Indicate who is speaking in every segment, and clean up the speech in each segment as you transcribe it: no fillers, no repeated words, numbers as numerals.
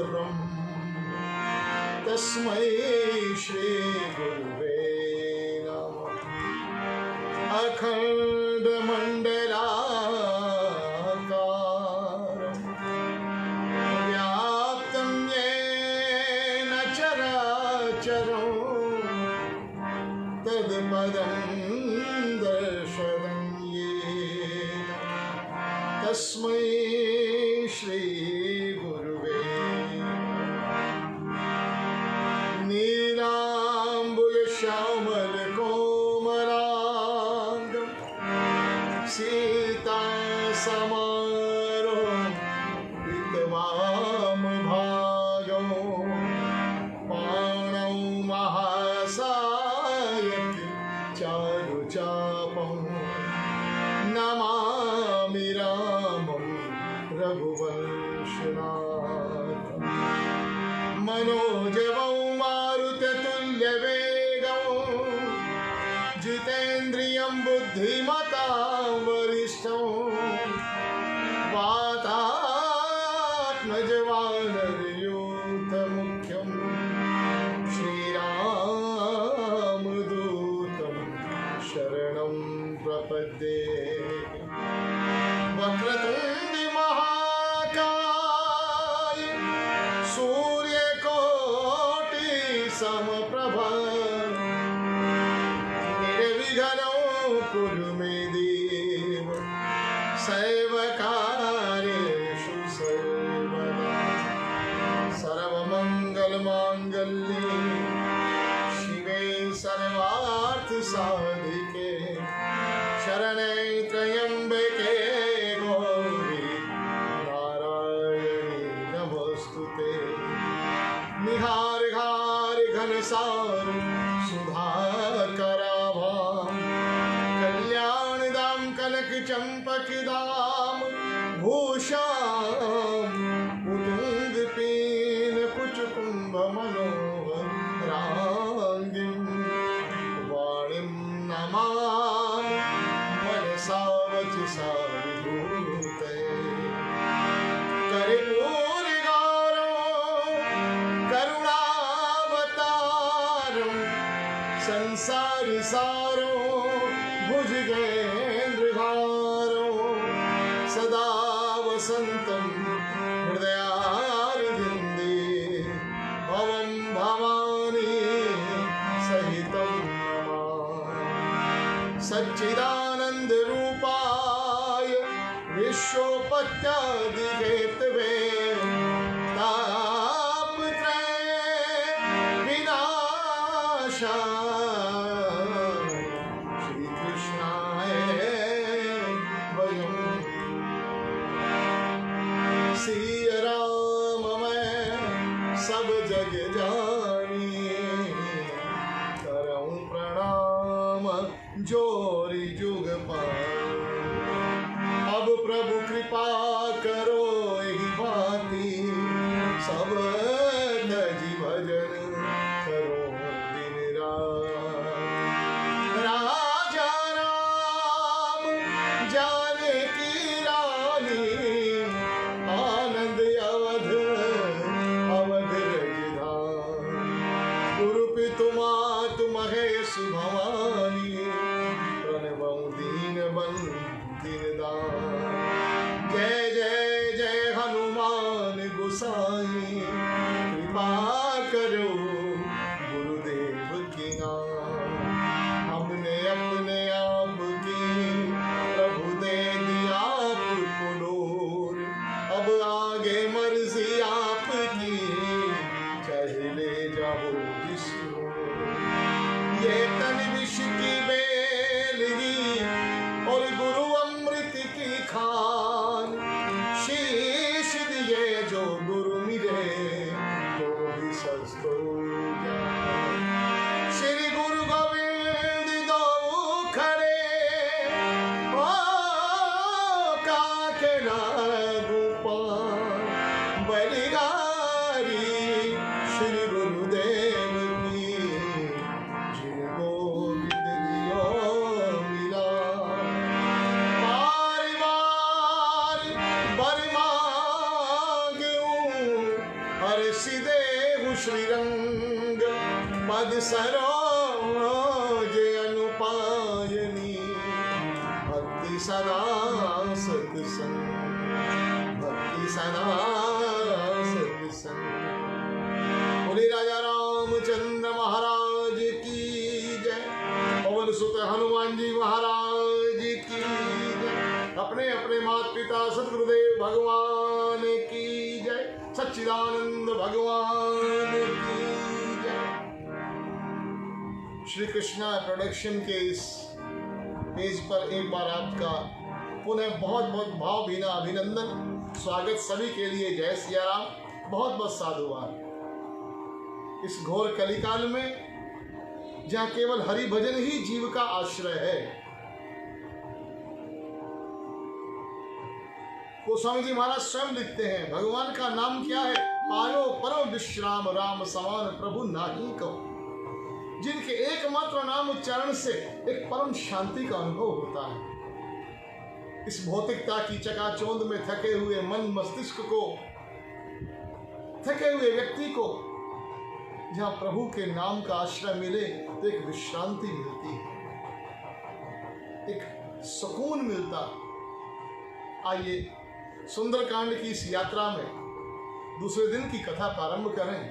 Speaker 1: ब्रह्म तस्मै श्री गुरुवे नमः। अखण्डमण्डलाकारं व्याप्तं येन चराचरं तत्पदं दर्शनं येन तस्मै श्री गुरुवे नीलाम्बुज श्यामल कोमलांगं सीता समारोपितवाम भागं पाणौ महासायकि चारुचापं नमामि रामं रघुवंशनाथं मनोजवं मारुततुल्यवेगं जितेन्द्रियं बुद्धिमतां वरिष्ठं वातात्मजवानरयूथमुख्यं श्रीरामदूतं शरणं प्रपद्ये। वक्रतुण्ड महाकाय सूर्यकोटि समप्रभ निर्विघ्नं कुरु मे देव सर्वकार्येषु सर्वदा। सर्वमङ्गलमाङ्गल्ये शिवे सर्वार्थसाधिके शरणे त्र्यम्बके गौरी नारायणी नमोस्तुते। निहार घार घनसार सुधाकराभां कल्याणदां कनक चंपकदां भूषां उतुंग पीन कुचकुंभ मनोहरांगिं वाणीं नमामि मनसा वचसा विभूते। कर्पूर करुणावतारं संसार सारो भुजगेन्द्रहारो सदा वसन्तं हृदयारविन्दे भवं भवानी सहितं नमामि। सच्चिदानन्द रूपाय विश्वोपत्यादिहेतवे तापत्रय विनाशाय श्रीकृष्णाय वयं। सिया राम मैं सब जग जानिए करऊं प्रणाम जोरी जुग पाए। अब प्रभु कृपा करो ही भांति सब तजी भजन करो दिन रात। राजा राम जानकी रानी आनंद अवध अवध रजधाम। गुरुपितु मातु महेश भवानी प्रणवं दीन बंदिन दान। जय जय जय हनुमान गोसाई कृपा करो गुरुदेव की नाम। हमने अपने आप की प्रभु दे दिया आपको डोर। अब आगे मर्जी आपकी चाहे ले जाओ जिस ओर। ये तन विष की बेलगी और गुरु अमृत की खान। शीश दिए जो गुरु मिले तो भी सस्तो ज्ञान। श्री गुरु गोविंद दो खड़े ओ काके गोपाल बलिहारी। श्री गुरुदेव की जिन गोविंद दियो मिला। बार बार बर मांगूं हर जैसी देहु श्रीरंग पद सरोज अनुपायनी भक्ति सदा सत्संग भक्ति सदा सत्संग। बोले राजा रामचंद्र महाराज की जय। पवन सुत हनुमान जी महाराज की जय। अपने अपने माता पिता सद्गुरुदेव भगवान की जय। सच्चिदानंद भगवान की जय। श्री कृष्णा प्रोडक्शन के इस पेज पर एक बार आपका पुनः बहुत बहुत भावभीना अभिनंदन, स्वागत सभी के लिए। जय सिया राम। बहुत बहुत साधुवाद। इस घोर कलिकाल में जहाँ केवल हरि भजन ही जीव का आश्रय है, गोस्वामी जी महाराज स्वयं लिखते हैं, भगवान का नाम क्या है? पायो परम विश्राम राम समान प्रभु नाही कहो। जिनके एकमात्र नाम उच्चारण से एक परम शांति का अनुभव होता है। इस भौतिकता की चकाचौंध में थके हुए मन मस्तिष्क को, थके हुए व्यक्ति को जहां प्रभु के नाम का आश्रय मिले तो एक विश्रांति मिलती है, एक सुकून मिलता। आइए सुंदरकांड की इस यात्रा में दूसरे दिन की कथा प्रारंभ करें।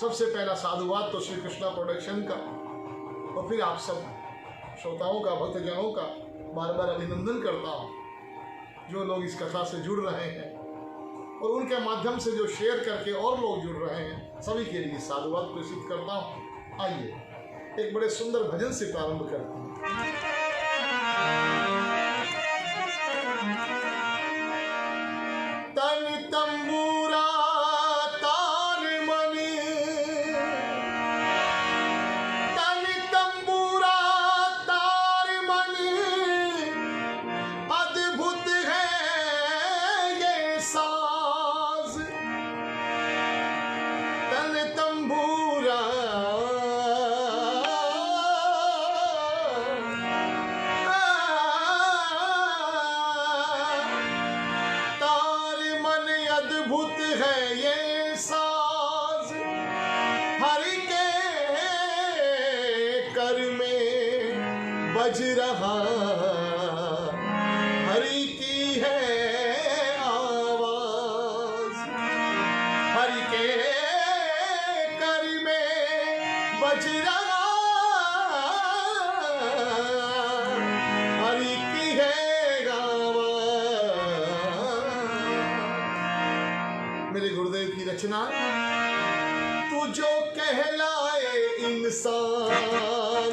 Speaker 1: सबसे पहला साधुवाद तो श्री कृष्णा प्रोडक्शन का, और फिर आप सब श्रोताओं का, भक्तजनों का बार बार अभिनंदन करता हूं, जो लोग इस कथा से जुड़ रहे हैं और उनके माध्यम से जो शेयर करके और लोग जुड़ रहे हैं, सभी के लिए साधुवाद प्रेषित करता हूं। आइए एक बड़े सुंदर भजन से प्रारंभ करते हैं। तन तंबूरा तार मणि, तन तंबूरा तार मणि, अद्भुत है ये साज। तन तंबूरा अद्भुत है ये साज। हरि के कर में बज रहा हरि की है आवाज। हरि के कर में बज रहा हरि की है मेरे गुरुदेव की रचना। तू जो कहलाए इंसान,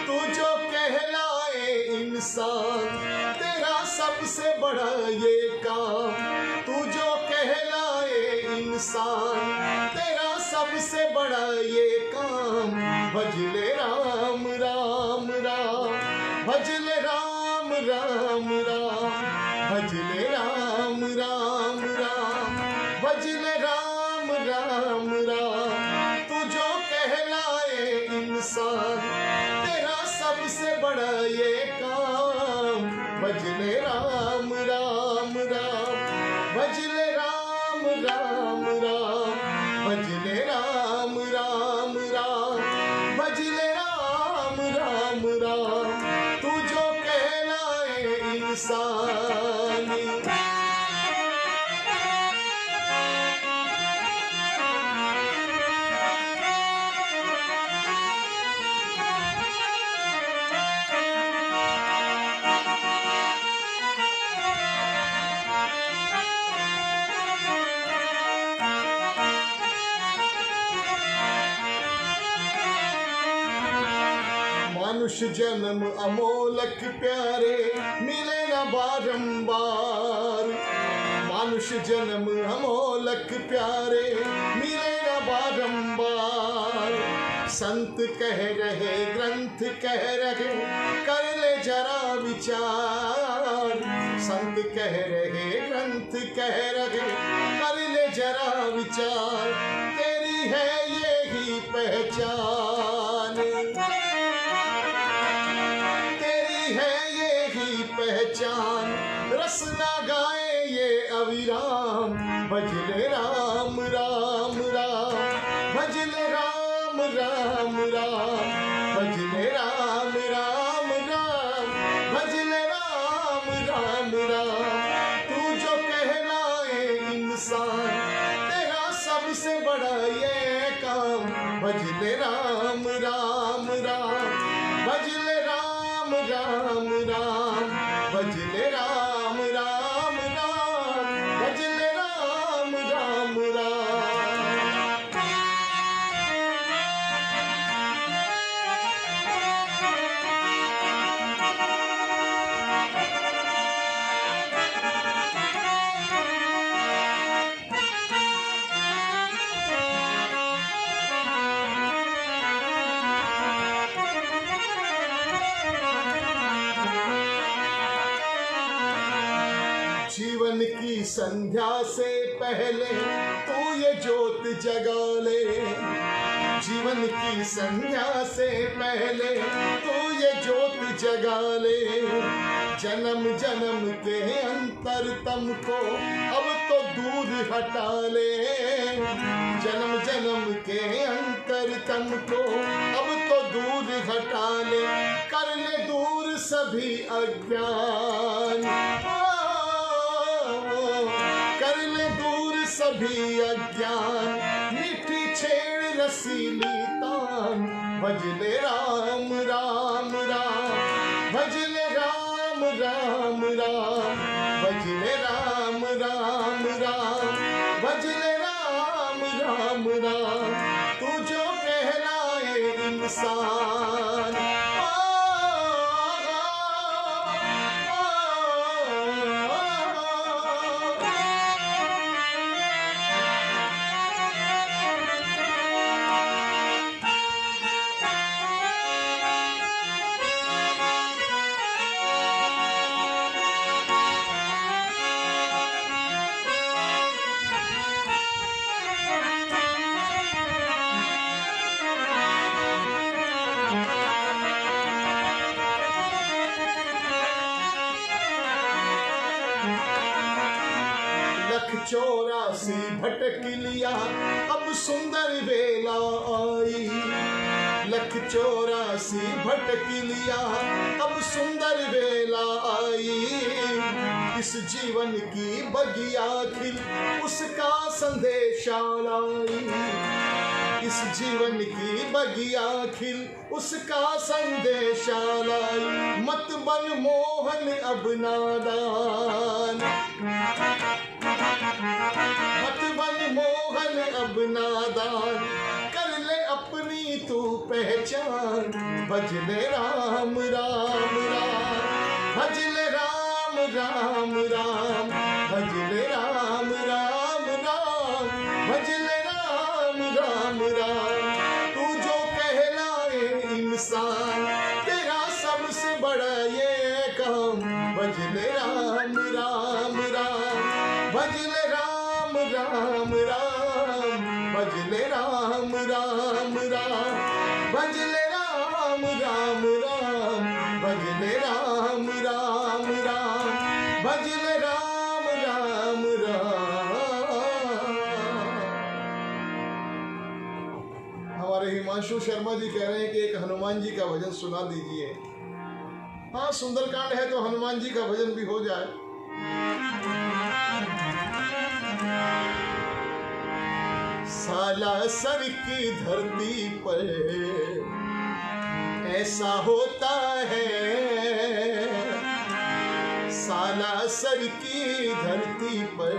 Speaker 1: तू जो कहलाए इंसान, तेरा सबसे बड़ा ये काम। तू जो कहलाए इंसान, तेरा सबसे बड़ा ये काम। भजले राम राम राम, भजले राम राम राम, भजले राम राम राम, भजले राम राम राम। तू जो कहलाए इंसान, तेरा सबसे बड़ा ये काम। भजले राम राम राम, भजले राम राम राम, भजले राम राम राम, भजले राम राम राम। तू जो कहलाए इंसानी। मनुष्य जन्म अमोलक प्यारे, मिले न बारंबार। मनुष्य जन्म अमोलक प्यारे, मिले न बारंबार। संत कह रहे, ग्रंथ कह रहे, कर ले जरा विचार। संत कह रहे, ग्रंथ कह रहे, कर ले जरा विचार। तेरी है यही पहचान, तेरी हमारी है ये ही पहचान, रसना गाए ये अविराम, भजले राम राम राम, भजले राम राम राम, भजले राम राम राम, भजले राम राम राम। तू जो कहलाए इंसान, तेरा सबसे बड़ा ये काम, भजले राम राम राम, भजले राम राम राम, भजले राम राम राम, भजले राम राम राम। जीवन की संध्या से पहले तू ये ज्योत जगा ले, जीवन की संध्या से पहले तू ये ज्योत जगा ले। जन्म जन्म के अंतर तुमको अब तो दूर हटा ले, जन्म जन्म के अंतर तुमको अब तो दूर हटा ले, कर ले दूर सभी अज्ञान, कर ले दूर सभी अज्ञान, मीठी छेड़ रसीली तान, भजले राम राम राम, भजले राम राम राम, भजले राम राम राम, भजले राम राम राम। तू जो कहलाए इंसान, लख 84 भटक लिया अब सुंदर वेला आई, लख 84 भटक लिया अब सुंदर वेला आई। इस जीवन की बगिया खिल उसका संदेशा लाई, इस जीवन की बगिया खिल उसका संदेशा लाई। मत बन मोहन अब नादान, मत बन मोहन अब नादान, कर ले अपनी तू पहचान, भजले राम राम राम, भजले राम राम राम, भजले राम राम राम, भजले राम राम राम। तू जो कहलाए इंसान, तेरा सबसे बड़ा ये काम, भजले राम राम राम, भजले राम राम राम, भजले राम राम राम, भजले राम राम राम, भजले राम राम राम, भजले राम राम राम। हमारे हिमांशु शर्मा जी कह रहे हैं कि एक हनुमान जी का भजन सुना दीजिए। हाँ, सुंदरकांड है तो हनुमान जी का भजन भी हो जाए। सालासर की धरती पर ऐसा होता है, सालासर की धरती पर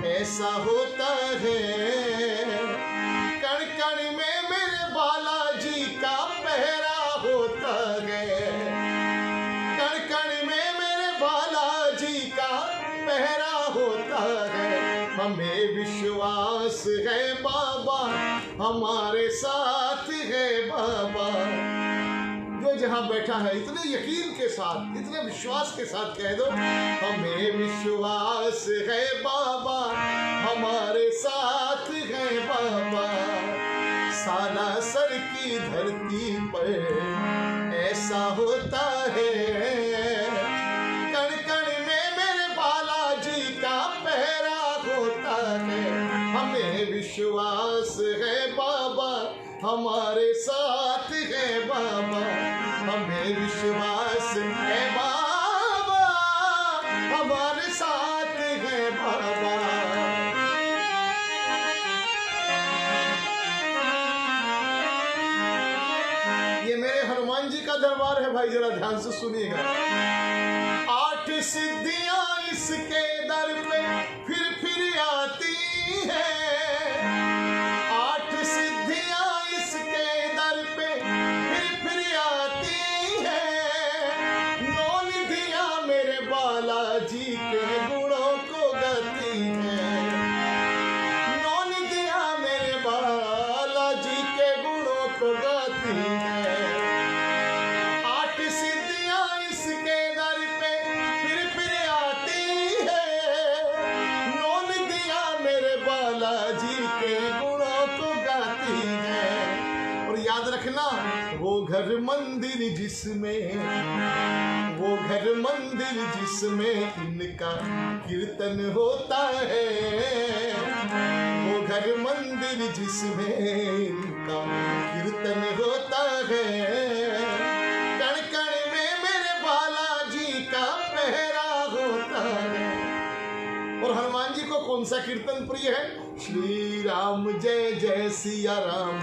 Speaker 1: ऐसा होता है, कण कण में मेरे बालाजी का पहरा होता है, कण कण में मेरे बालाजी का पहरा होता है। हमें विश्वास है बाबा हमारे साथ है बाबा। जो जहाँ बैठा है इतने यकीन के साथ, इतने विश्वास के साथ कह दो, हमें विश्वास है बाबा हमारे साथ है बाबा। सालासर की धरती पर ऐसा होता है, कण कण में मेरे बालाजी का पहरा होता है। हमें विश्वास है बाबा हमारे साथ है बाबा, हमें विश्वास है बाबा हमारे साथ है बाबा। ये मेरे हनुमान जी का दरबार है भाई, जरा ध्यान से सुनिएगा। 8 सिद्धियां इसके दर पे फिर आती है, 8 सिद्धियां इसके दर पे फिर आती है। 9 निधियां मेरे बालाजी के गुणों को गाती है, 9 निधियां मेरे बालाजी के गुणों को गाती है। 8 सिद्धियां इसके दर पे फिर आती है, 9 निधियां मेरे बालाजी के गुणों को गाती है। और याद रखना, वो घर मंदिर जिसमें, वो घर मंदिर जिसमें इनका कीर्तन होता है, वो घर मंदिर जिसमें इनका कीर्तन होता है। कण कण में मेरे बालाजी का पहरा होता है। और हनुमान जी को कौन सा कीर्तन प्रिय है? श्री राम जय जय सिया राम,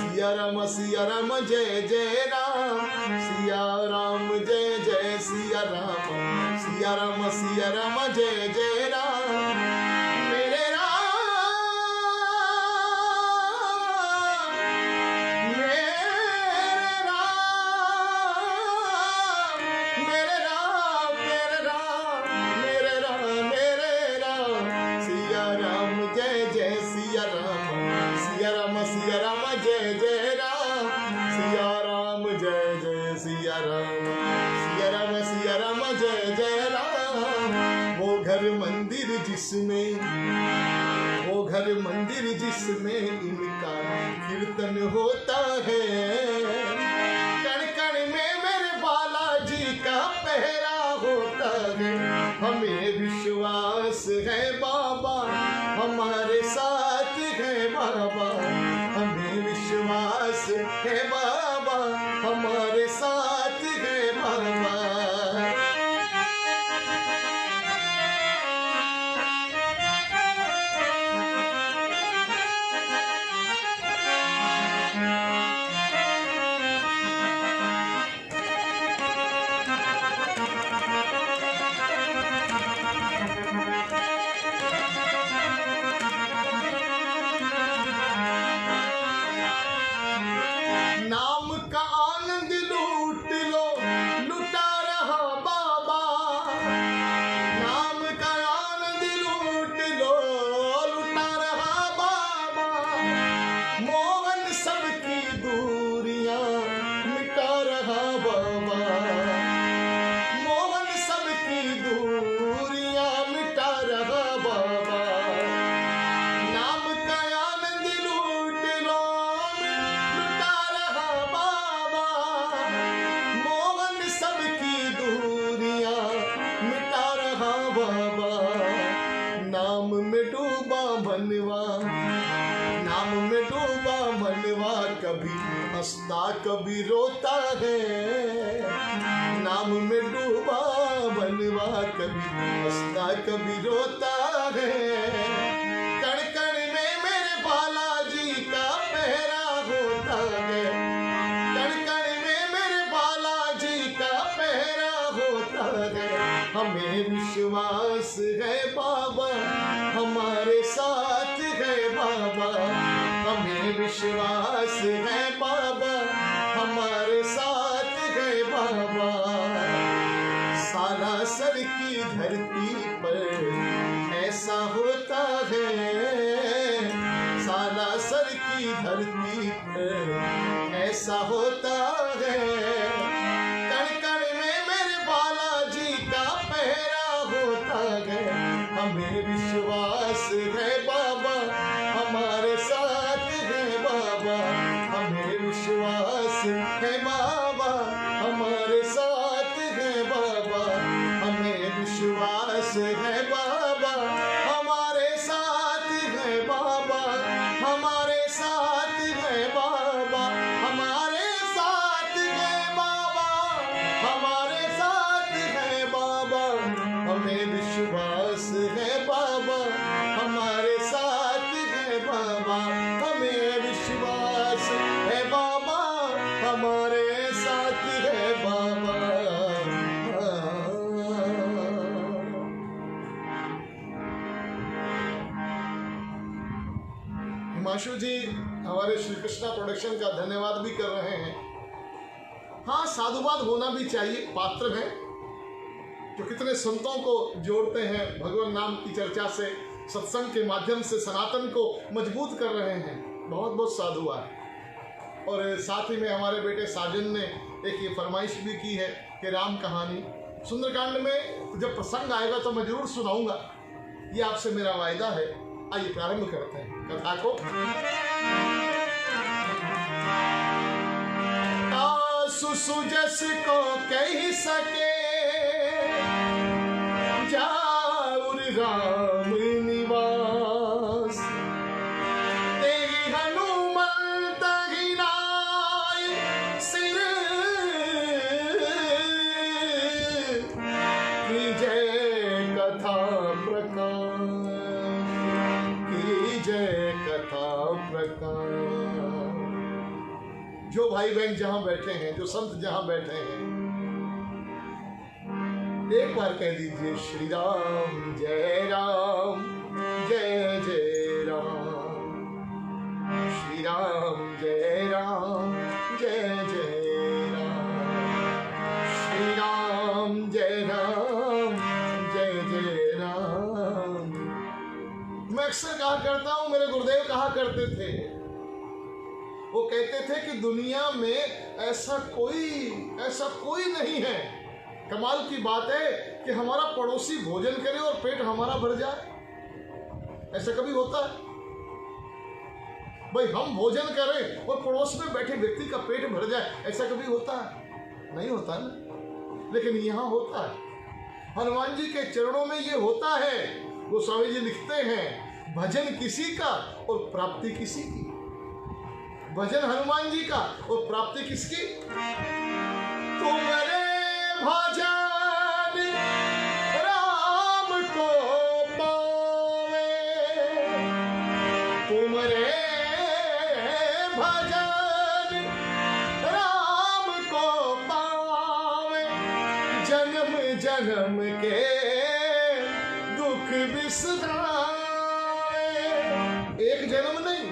Speaker 1: सिया राम सिया राम जय जय राम, सिया राम जय जय सिया राम, सिया राम जय जय राम। मेरे राम मेरे राम मेरे राम मेरे राम मेरे राम मेरे राम, सिया राम जय जय सिया राम, सिया राम जय जय राम, सिया राम जय जय सिया राम, सिया राम जय जय राम। वो घर मंदिर जिसमें, वो घर मंदिर जिसमें इनका कीर्तन होता है। कण कण में मेरे बालाजी का पहरा होता है। हमें विश्वास है बाबा हमारे साथ है बाबा, हमें विश्वास है बाबा हमारे साथ है बाबा। नाम का आनंद लूट लो, लुटा रहा बाबा, नाम का आनंद लूट लो, लुटा रहा बाबा। मोहन सबकी दूरियां मिटा रहा बाबा, मोहन सबकी दूरियां मिटा रहा बाबा। नाम का आनंद लूट लो, लुटा रहा बाबा, मोहन सबकी दूरियां मिटा रहा बाबा। नाम में डूबा मनवा, नाम में डूबा मनवा, कभी हंसता कभी रोता है। नाम में डूबा मनवा, कभी हंसता कभी रोता है। कण कण में मेरे बालाजी का पहरा होता है, कण कण में मेरे बालाजी का पहरा होता है। हमें विश्वास है बाबा हमारे साथ है बाबा, हमें विश्वास है बाबा हमारे साथ है बाबा। सालासर की धरती पर ऐसा होता है, सालासर की धरती पर ऐसा होता है। कण कण में मेरे बालाजी का पहरा होता है। हमें विश्वास है बाबा हमारे साथ है बाबा, है बाबा, हमारे साथ है बाबा, हमें विश्वास है बाबा, हमारे साथ है बाबा, हमारे साथ है बाबा, हमारे साथ है बाबा, हमारे साथ है बाबा, हमें विश्वास है बाबा, हमारे साथ है बाबा, हमें विश्वास है बाबा, हमारे साथ है बाबा। हिमांशु जी हमारे श्री कृष्णा प्रोडक्शन का धन्यवाद भी कर रहे हैं। हाँ, साधुवाद होना भी चाहिए, पात्र है जो कितने संतों को जोड़ते हैं, भगवान नाम की चर्चा से, सत्संग के माध्यम से सनातन को मजबूत कर रहे हैं। बहुत बहुत साधुवाद। और साथ ही में हमारे बेटे साजन ने एक ये फरमाइश भी की है कि राम कहानी सुंदरकांड में जब प्रसंग आएगा तो मैं जरूर सुनाऊंगा, ये आपसे मेरा वायदा है। आइए प्रारंभ करते हैं कथा को। सुजस को कह सके जाऊर राम निवास, तेरी हनुमंत गिनाय सिर की जय कथा प्रकाश, की जय कथा प्रकाश। जो भाई बहन जहां बैठे हैं, जो संत जहां बैठे हैं, एक बार कह दीजिए श्री राम जय राम, जय जय राम, श्री राम जय राम, जय जय राम, श्री राम जय राम, जय जय राम। मैं अक्सर कहा करता हूं, मेरे गुरुदेव कहा करते थे, वो कहते थे कि दुनिया में ऐसा कोई नहीं है। कमाल की बात है कि हमारा पड़ोसी भोजन करे और पेट हमारा भर जाए। ऐसा कभी होता है? भाई हम भोजन करें और पड़ोस में बैठे व्यक्ति का पेट भर जाए, ऐसा कभी होता है? नहीं होता ना। लेकिन यहाँ होता है। हनुमान जी के चरणों में ये होता है। गोस्वामी जी लिखते हैं, भजन किसी का और प्राप्ति किसी की। भजन हनुमान जी का और प्राप्ति किसकी? तुम्हारे भजन राम को पावे, तुम्हारे भजन राम को पावे, जन्म जन्म के दुख बिसराए। एक जन्म नहीं,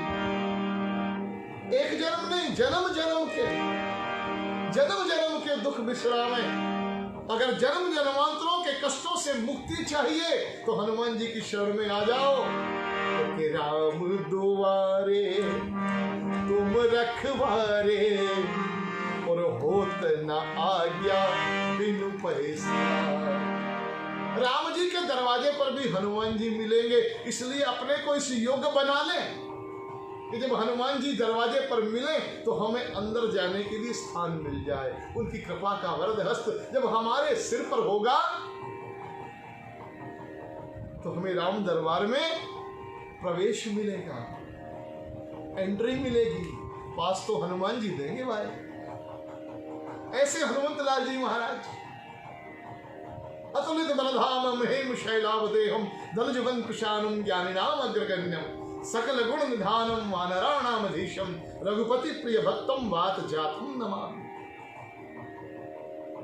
Speaker 1: एक जन्म नहीं, जन्म जन्म के दुख बिसरावे। अगर जन्म जन्मांतरों के कष्टों से मुक्ति चाहिए तो हनुमान जी की शरण में आ जाओ। कि राम दुआरे तुम रखवारे, और होत न आज्ञा बिनु पैसा। राम जी के दरवाजे पर भी हनुमान जी मिलेंगे, इसलिए अपने को इस योग्य बना लें कि जब हनुमान जी दरवाजे पर मिले तो हमें अंदर जाने के लिए स्थान मिल जाए। उनकी कृपा का वरद हस्त जब हमारे सिर पर होगा तो हमें राम दरबार में प्रवेश मिलेगा, एंट्री मिलेगी। पास तो हनुमान जी देंगे भाई। ऐसे हनुमंत लाल जी महाराज अतुलित बलधाम महेम शैलावदेहम धनुजवन कुशानम ज्ञानिनाम अग्रगण्यम सकल गुण निधानम वानराणामधीशम रघुपति प्रिय भक्तम वात जातम नमामि।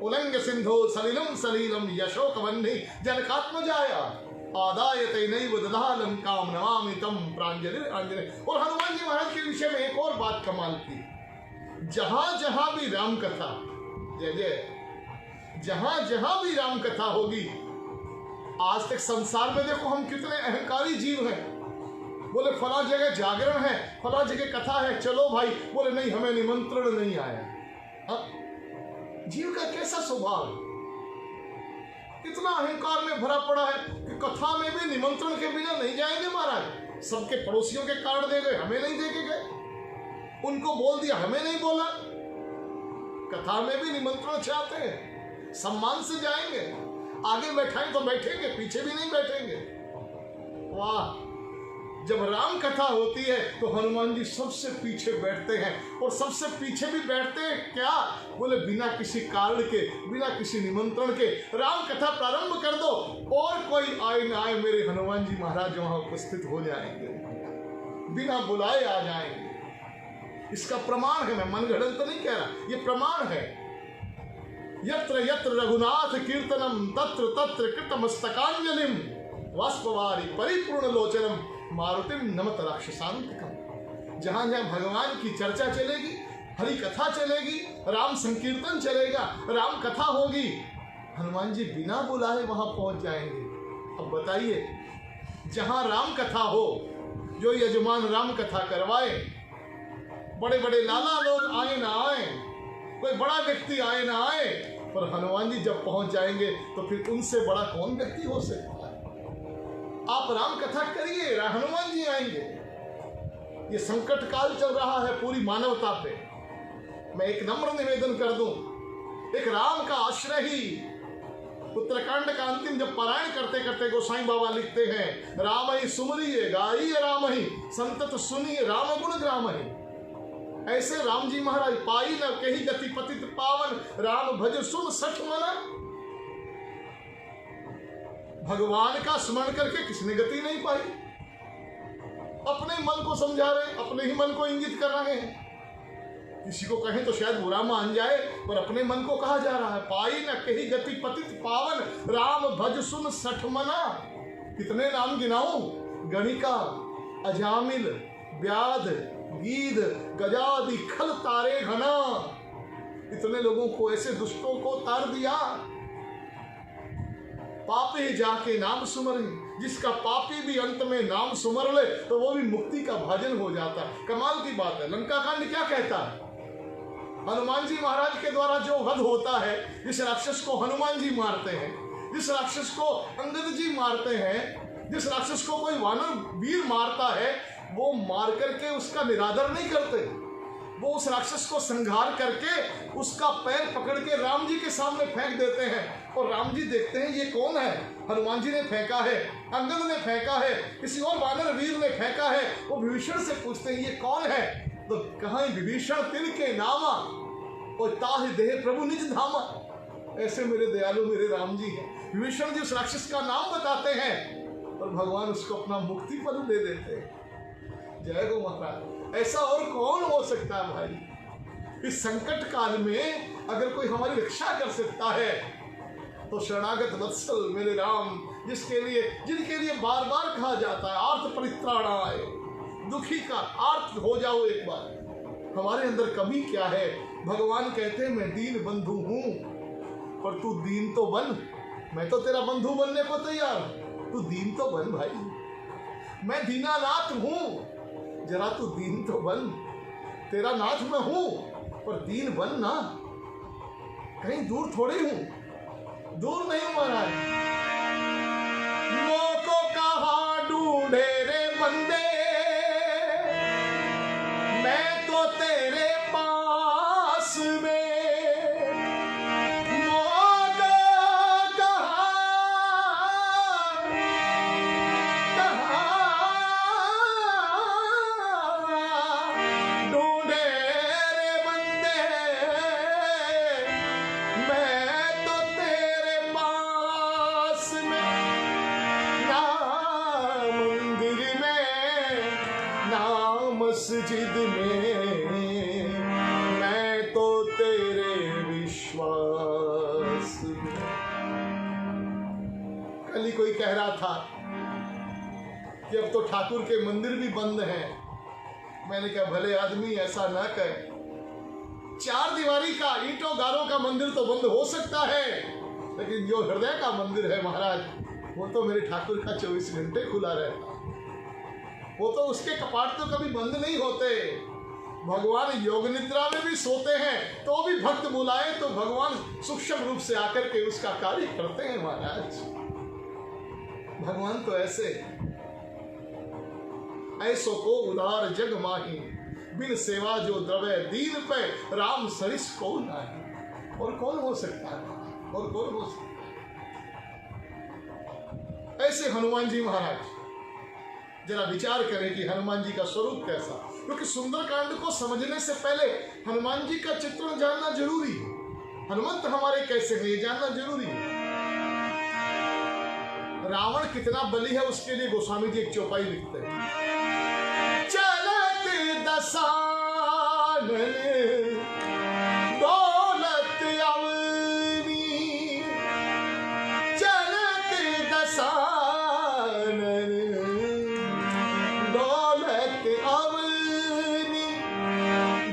Speaker 1: उलंग सिंधो सलिलम सलीलम यशोकवन्नी जनकात्मजाया आदाय तैनैव दधालम काम नमामि तम प्रांजलि आंजने। और हनुमान जी महाराज के विषय में एक और बात कमाल की, जहां जहां भी राम कथा, जय जय, जहां जहां भी राम कथा होगी, आज तक संसार में देखो हम कितने अहंकारी जीव हैं। बोले फला जगह जागरण है, फला जगह कथा है, चलो भाई। बोले नहीं, हमें निमंत्रण नहीं आया। हाँ? जीव का कैसा स्वभाव, कितना अहंकार में भरा पड़ा है कि कथा में भी निमंत्रण के बिना नहीं जाएंगे महाराज। सबके पड़ोसियों के कार्ड दे गए, हमें नहीं दे के गए। उनको बोल दिया, हमें नहीं बोला। कथा में भी निमंत्रण चाहते हैं, सम्मान से जाएंगे, आगे बैठाएं तो बैठेंगे, पीछे भी नहीं बैठेंगे। वाह, जब राम कथा होती है तो हनुमान जी सबसे पीछे बैठते हैं, और सबसे पीछे भी बैठते हैं क्या, बोले बिना किसी कारण के, बिना किसी निमंत्रण के राम कथा प्रारंभ कर दो, और कोई आए ना आए, मेरे हनुमान जी महाराज वहां उपस्थित हो जाएंगे, बिना बुलाए आ जाएंगे। इसका प्रमाण है, मैं मनगढ़ंत तो नहीं कह रहा, ये प्रमाण है। यत्र यत्र रघुनाथ कीर्तनम तत्र तत्र कृतमस्तकांजलिम वाष्पवारी परिपूर्ण लोचनम मारुतिम नमत राक्षसांतकम। जहां जहां भगवान की चर्चा चलेगी, हरि कथा चलेगी, राम संकीर्तन चलेगा, राम कथा होगी, हनुमान जी बिना बुलाए वहां पहुंच जाएंगे। अब बताइए, जहां राम कथा हो, जो यजमान राम कथा करवाए, बड़े बड़े लाला लोग आए ना आए, कोई बड़ा व्यक्ति आए ना आए, पर हनुमान जी जब पहुंच जाएंगे तो फिर उनसे बड़ा कौन व्यक्ति हो सकता है। आप राम कथा करिए, हनुमान जी आएंगे। ये संकट काल चल रहा है पूरी मानवता पे। मैं एक नम्र निवेदन कर दूं, एक राम का आश्रय ही, उत्तराखंड का अंतिम जब पारायण करते करते गोसाई बाबा लिखते हैं, राम ही सुमरिए गाइए राम ही संतत सुनिए राम गुण ग्राम ही। ऐसे राम जी महाराज पाई न कही गति पतित पावन, राम भज सुन सठ मना। भगवान का स्मरण करके किसने गति नहीं पाई। अपने मन को समझा रहे, अपने ही मन को इंगित कर रहे हैं। किसी को कहें तो शायद बुरा मान जाए, पर अपने मन को कहा जा रहा है। पाई न कही गति पतित पावन, राम भज सुन सठ मना। कितने नाम गिनाऊं, गणिका, अजामिल, व्याध, गीध, गजादि खल तारे घना। इतने लोगों को, ऐसे दुष्टों को तार दिया। पापी जाके नाम सुमर, जिसका पापी भी अंत में नाम सुमर ले तो वो भी मुक्ति का भाजन हो जाता है। कमाल की बात है। लंका कांड क्या कहता है, हनुमान जी महाराज के द्वारा जो वध होता है, जिस राक्षस को हनुमान जी मारते हैं, जिस राक्षस को अंगद जी मारते हैं, जिस राक्षस को कोई वानर वीर मारता है, वो मार करके उसका निरादर नहीं करते, वो उस राक्षस को संहार करके उसका पैर पकड़ के राम जी के सामने फेंक देते हैं। और राम जी देखते हैं ये कौन है, हनुमान जी ने फेंका है, अंगद ने फेंका है, किसी और वानर वीर ने फेंका है। वो विभीषण से पूछते हैं ये कौन है, तो कहाँ विभीषण तिल के नामा और ताहि देह प्रभु निज धामा। ऐसे मेरे दयालु मेरे राम जी हैं। विभीषण जी उस राक्षस का नाम बताते हैं और भगवान उसको अपना मुक्ति पद दे देते हैं। जय गो महाराज। ऐसा और कौन हो सकता है भाई। इस संकट काल में अगर कोई हमारी रक्षा कर सकता है तो शरणागत वत्सल मेरे राम, जिनके लिए बार बार कहा जाता है आर्त परित्राणाय, दुखी का आर्त हो जाओ एक बार। हमारे अंदर कमी क्या है। भगवान कहते हैं मैं दीन बंधु हूं, पर तू दीन तो बन। मैं तो तेरा बंधु बनने को तैयार, तू दीन तो बन भाई। मैं दीनानाथ हूं, जरा तू दीन तो बन। तेरा नाथ मैं हूं, पर दीन बन ना। कहीं दूर थोड़ी हूं, दूर नहीं महाराज। मोको कहाँ ढूंढे रे बंदे, मैं तो तेरे पास में। मस्जिद में मैं तो तेरे विश्वास में। कल ही कोई कह रहा था कि अब तो ठाकुर के मंदिर भी बंद हैं। मैंने कहा भले आदमी ऐसा ना कहे। 4 दीवारी का ईंटों गारों का मंदिर तो बंद हो सकता है, लेकिन जो हृदय का मंदिर है महाराज, वो तो मेरे ठाकुर का 24 घंटे खुला रहता। वो तो उसके कपाट तो कभी बंद नहीं होते। भगवान योग निद्रा में भी सोते हैं, तो भी भक्त बुलाए तो भगवान सूक्ष्म रूप से आकर के उसका कार्य करते हैं महाराज। भगवान तो ऐसे, ऐसो को उदार जग माही, बिन सेवा जो द्रव्य दीन पे, राम सरिस कौन नाही। और कौन हो सकता है, और कौन हो सकता है। ऐसे हनुमान जी महाराज, जरा विचार करें कि हनुमान जी का स्वरूप कैसा, क्योंकि सुंदरकांड को समझने से पहले हनुमान जी का चित्रण जानना जरूरी है। हनुमंत हमारे कैसे हैं ये जानना जरूरी है। रावण कितना बली है उसके लिए गोस्वामी जी एक चौपाई लिखते हैं। चलत दसानन दौलत अवनी, चलत दसानन दौलत अवनी,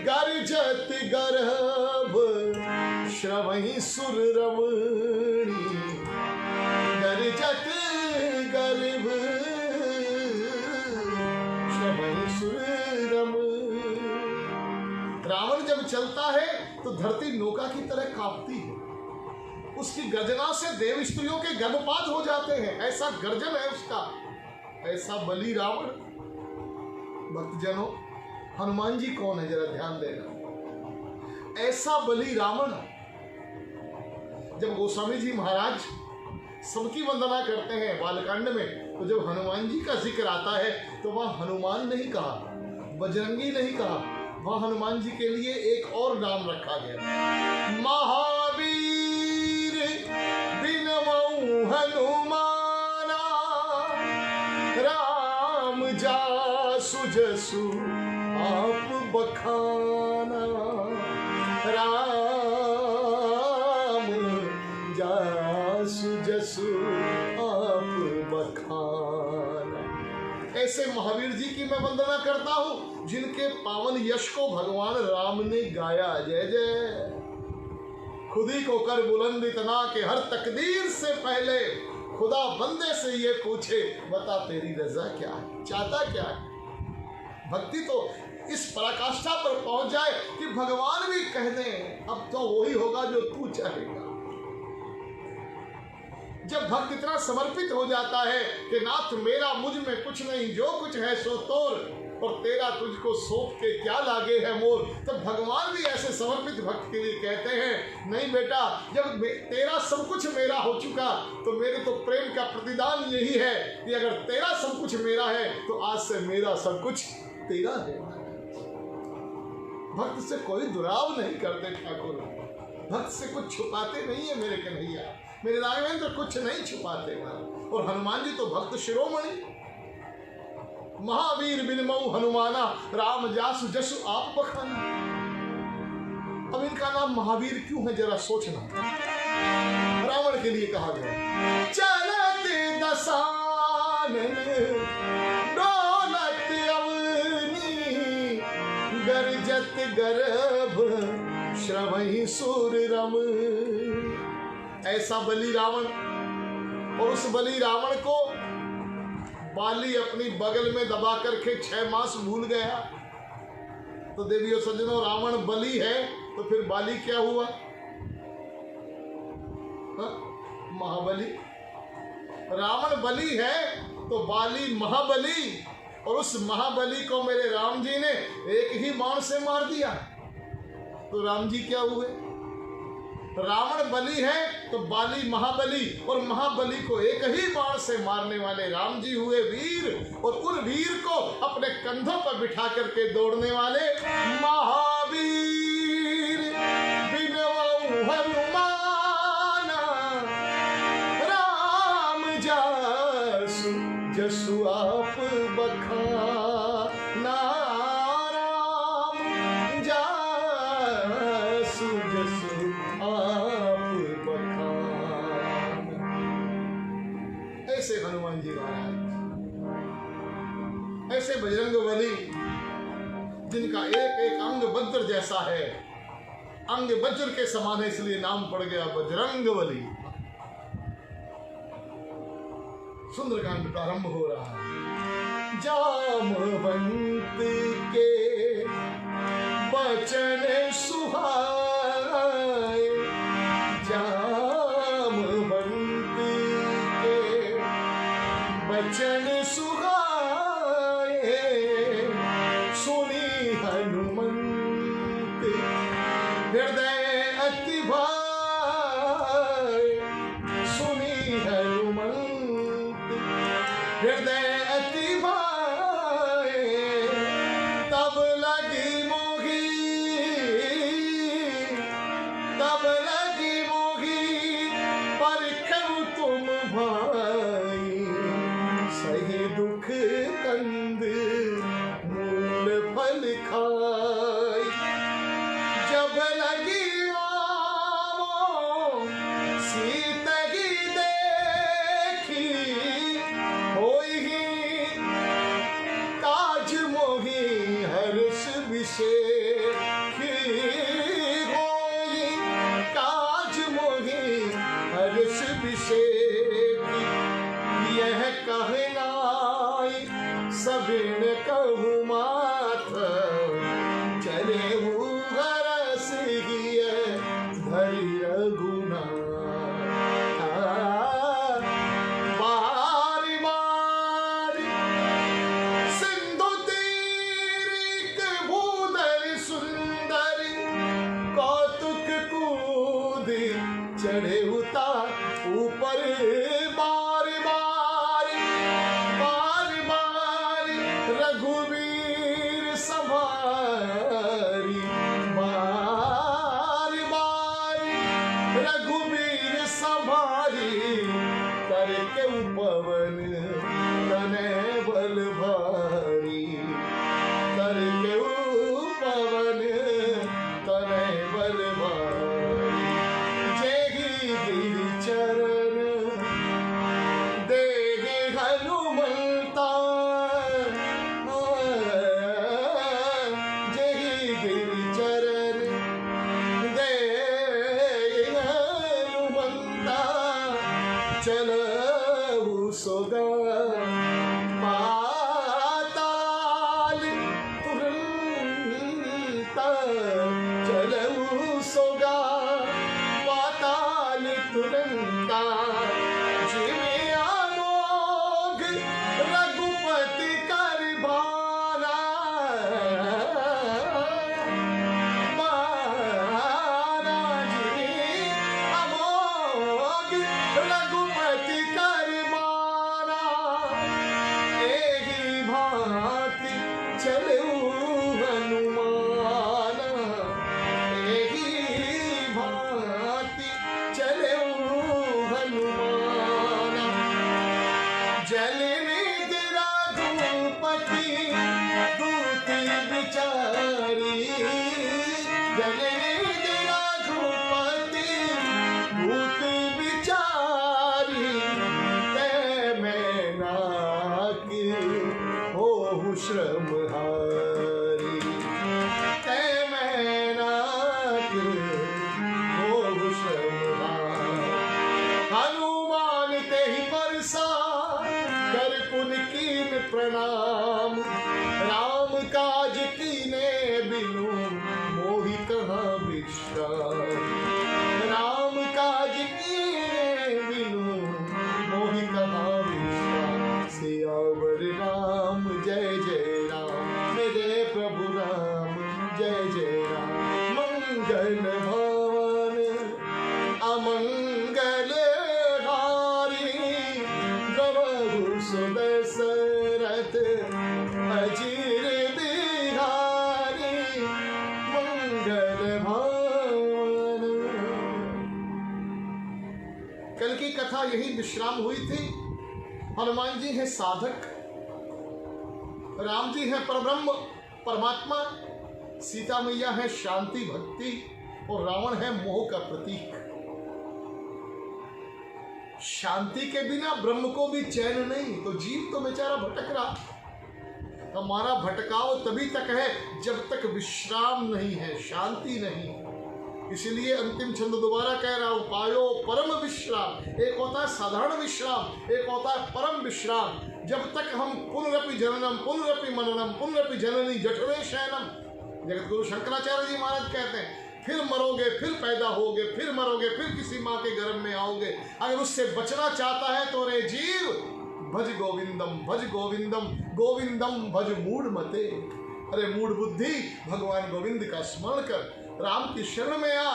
Speaker 1: गर्जत गर्भ श्रवहि सुर रमणी, गर्जत गर्भ श्रवहि सुर रमणी। रावण जब चलता है तो धरती नौका की तरह कांपती है, उसकी गर्जना से देव स्त्रियों के गर्भपात हो जाते हैं, ऐसा गर्जन है उसका, ऐसा बली रावण। भक्तजनों, हनुमान जी कौन है जरा ध्यान देना। ऐसा बली रावण जब गोस्वामी जी महाराज सबकी वंदना करते हैं बालकांड में, तो जब हनुमान जी का जिक्र आता है तो वह हनुमान नहीं कहा, बजरंगी नहीं कहा, वह हनुमान जी के लिए एक और नाम रखा गया, महावीर बिनमऊ हनुमाना, राम जासु जसु आप बखाना, राम जासु जसु आप बखाना। ऐसे महावीर जी की मैं वंदना करता हूं जिनके पावन यश को भगवान राम ने गाया। जय जय। खुद ही को कर बुलंद इतना कि हर तकदीर से पहले खुदा बंदे से ये पूछे, बता तेरी रजा क्या है, चाहता क्या है। भक्ति तो इस पराकाष्ठा पर पहुंच जाए कि भगवान भी कह दें अब तो वही होगा जो तू चाहेगा। जब भक्त इतना समर्पित हो जाता है कि नाथ मेरा मुझ में कुछ नहीं, जो कुछ है सो तोर, और तेरा तुझको सौंप के क्या लागे है मोर, तब भगवान भी ऐसे समर्पित भक्त के लिए कहते हैं, नहीं बेटा, जब तेरा सब कुछ मेरा हो चुका तो मेरे तो प्रेम का प्रतिदान यही है कि अगर तेरा सब कुछ मेरा है तो आज से मेरा सब कुछ तेरा है। भक्त से कोई दुराव नहीं करते ठाकुर, भक्त से कुछ छुपाते नहीं है मेरे कन्हैया, मेरे राघवेंद्र कुछ नहीं छुपाते। और हनुमान जी तो भक्त शिरोमणि, महावीर बिनमऊ हनुमाना, राम जासु जसु आप बखाना। अब इनका नाम महावीर क्यों है जरा सोचना। रावण के लिए कहा गया, चलत दसानन दौलत अवनी, गर्जत गर्भ श्रवहि सुर रमणी। ऐसा बली रावण, और उस बली रावण को बाली अपनी बगल में दबा करके 6 मास भूल गया। तो देवियों सज्जनों, रावण बली है तो फिर बाली क्या हुआ? महाबली। रावण बली है तो बाली महाबली, और उस महाबली को मेरे राम जी ने एक ही बाण से मार दिया। तो राम जी क्या हुए? रावण बली है तो बाली महाबली, और महाबली को एक ही बाण से मारने वाले राम जी हुए वीर, और उन वीर को अपने कंधों पर बिठा करके दौड़ने वाले महावीर बिनवऊ हनुमाना, राम जासु जसु आप बखाना, राम जासु जसु ऐसे हनुमान जी महाराज, ऐसे बजरंग बली जिनका एक एक अंग वज्र जैसा है, अंग वज्र के समान है, इसलिए नाम पड़ गया बजरंग बली। सुंदरकांड प्रारंभ हो रहा है। जामवंत के वचन सुहाए, जामवंत के वचन सुहाए, सुनी हनु हृदय अति भाए, तब लगी मोही, तब लगी मोही, पर क्यों तुम भाई, सही दुख कंद मूल फल खाई, जब लगी आवो सीतगी देखी, होई काज मोही हर्ष विषेखी, होई काज मोही हर्ष विषेखी, यह कहनाई सबिन कहूँ मात, चले हरस गिय धरि रघुनाथ, बारी बारी सिंधु तीरिक भूधर सुंदरी, कौतुक कूदी चढ़े उता ऊपर, बारी बारी बारी बारी रघुवीर संभारी, बारी बारी रघुवीर संभारी, करके पवन तने बल भारी, करके पवन तने बल भारी, जेहि गिरि चरण देहि हनुमंता, जेहि गिरि चरण देहि हनुमंता, चलऊ सोगा पाताल तुरंत, चलऊ सोगा पाताल तुरंत, जिमि अमोघ रघुपति कर भारा, बारा जिमि अमोघ रघुपति कर भारा, एहि भांति चलऊ हनुमान, एहि भांति चलऊ हनुमान, जल निद्रा धूपति दूति विचारी, जल निद्रा धूपति दूति विचारी, ते मैं नाकी हो श्रम हारी, ते मैं नाकी हो श्रम हारी, हनुमान ते ही परसा कर पुन कीन प्रणाम, राम काज कीने बिनु मोहि कहाँ विश्राम, राम काज कीने बिनु मोहि कहाँ विश्राम, सियावर राम जय जय राम, मेरे प्रभु राम जय जय राम, मंगल भवन अमंगल हारी, गवहु सुदशरथ अजीर बिहारी, मंगल भवन। कल की कथा यही विश्राम हुई थी। हनुमान जी हैं साधक, राम जी हैं परब्रह्म परमात्मा, सीता मैया है शांति भक्ति, और रावण है मोह का प्रतीक। शांति के बिना ब्रह्म को भी चैन नहीं, तो जीव तो बेचारा भटक रहा। हमारा भटकाव तभी तक है जब तक विश्राम नहीं है, शांति नहीं। इसलिए अंतिम छंद दोबारा कह रहा हूं, पायो परम विश्राम। एक होता है साधारण विश्राम, एक होता है परम विश्राम। जब तक हम पुनरपि जननम पुनरपि मननम पुनरपि जननी जठरे शयनम, जगत गुरु शंकराचार्य जी महाराज कहते हैं, फिर मरोगे, फिर पैदा होगे, फिर मरोगे, फिर किसी माँ के गर्भ में आओगे। अगर उससे बचना चाहता है तो रे जीव भज गोविंदम, भज गोविंदम, गोविंदम भज मूढ़ मते। अरे मूढ़ बुद्धि, भगवान गोविंद का स्मरण कर, राम की शरण में आ,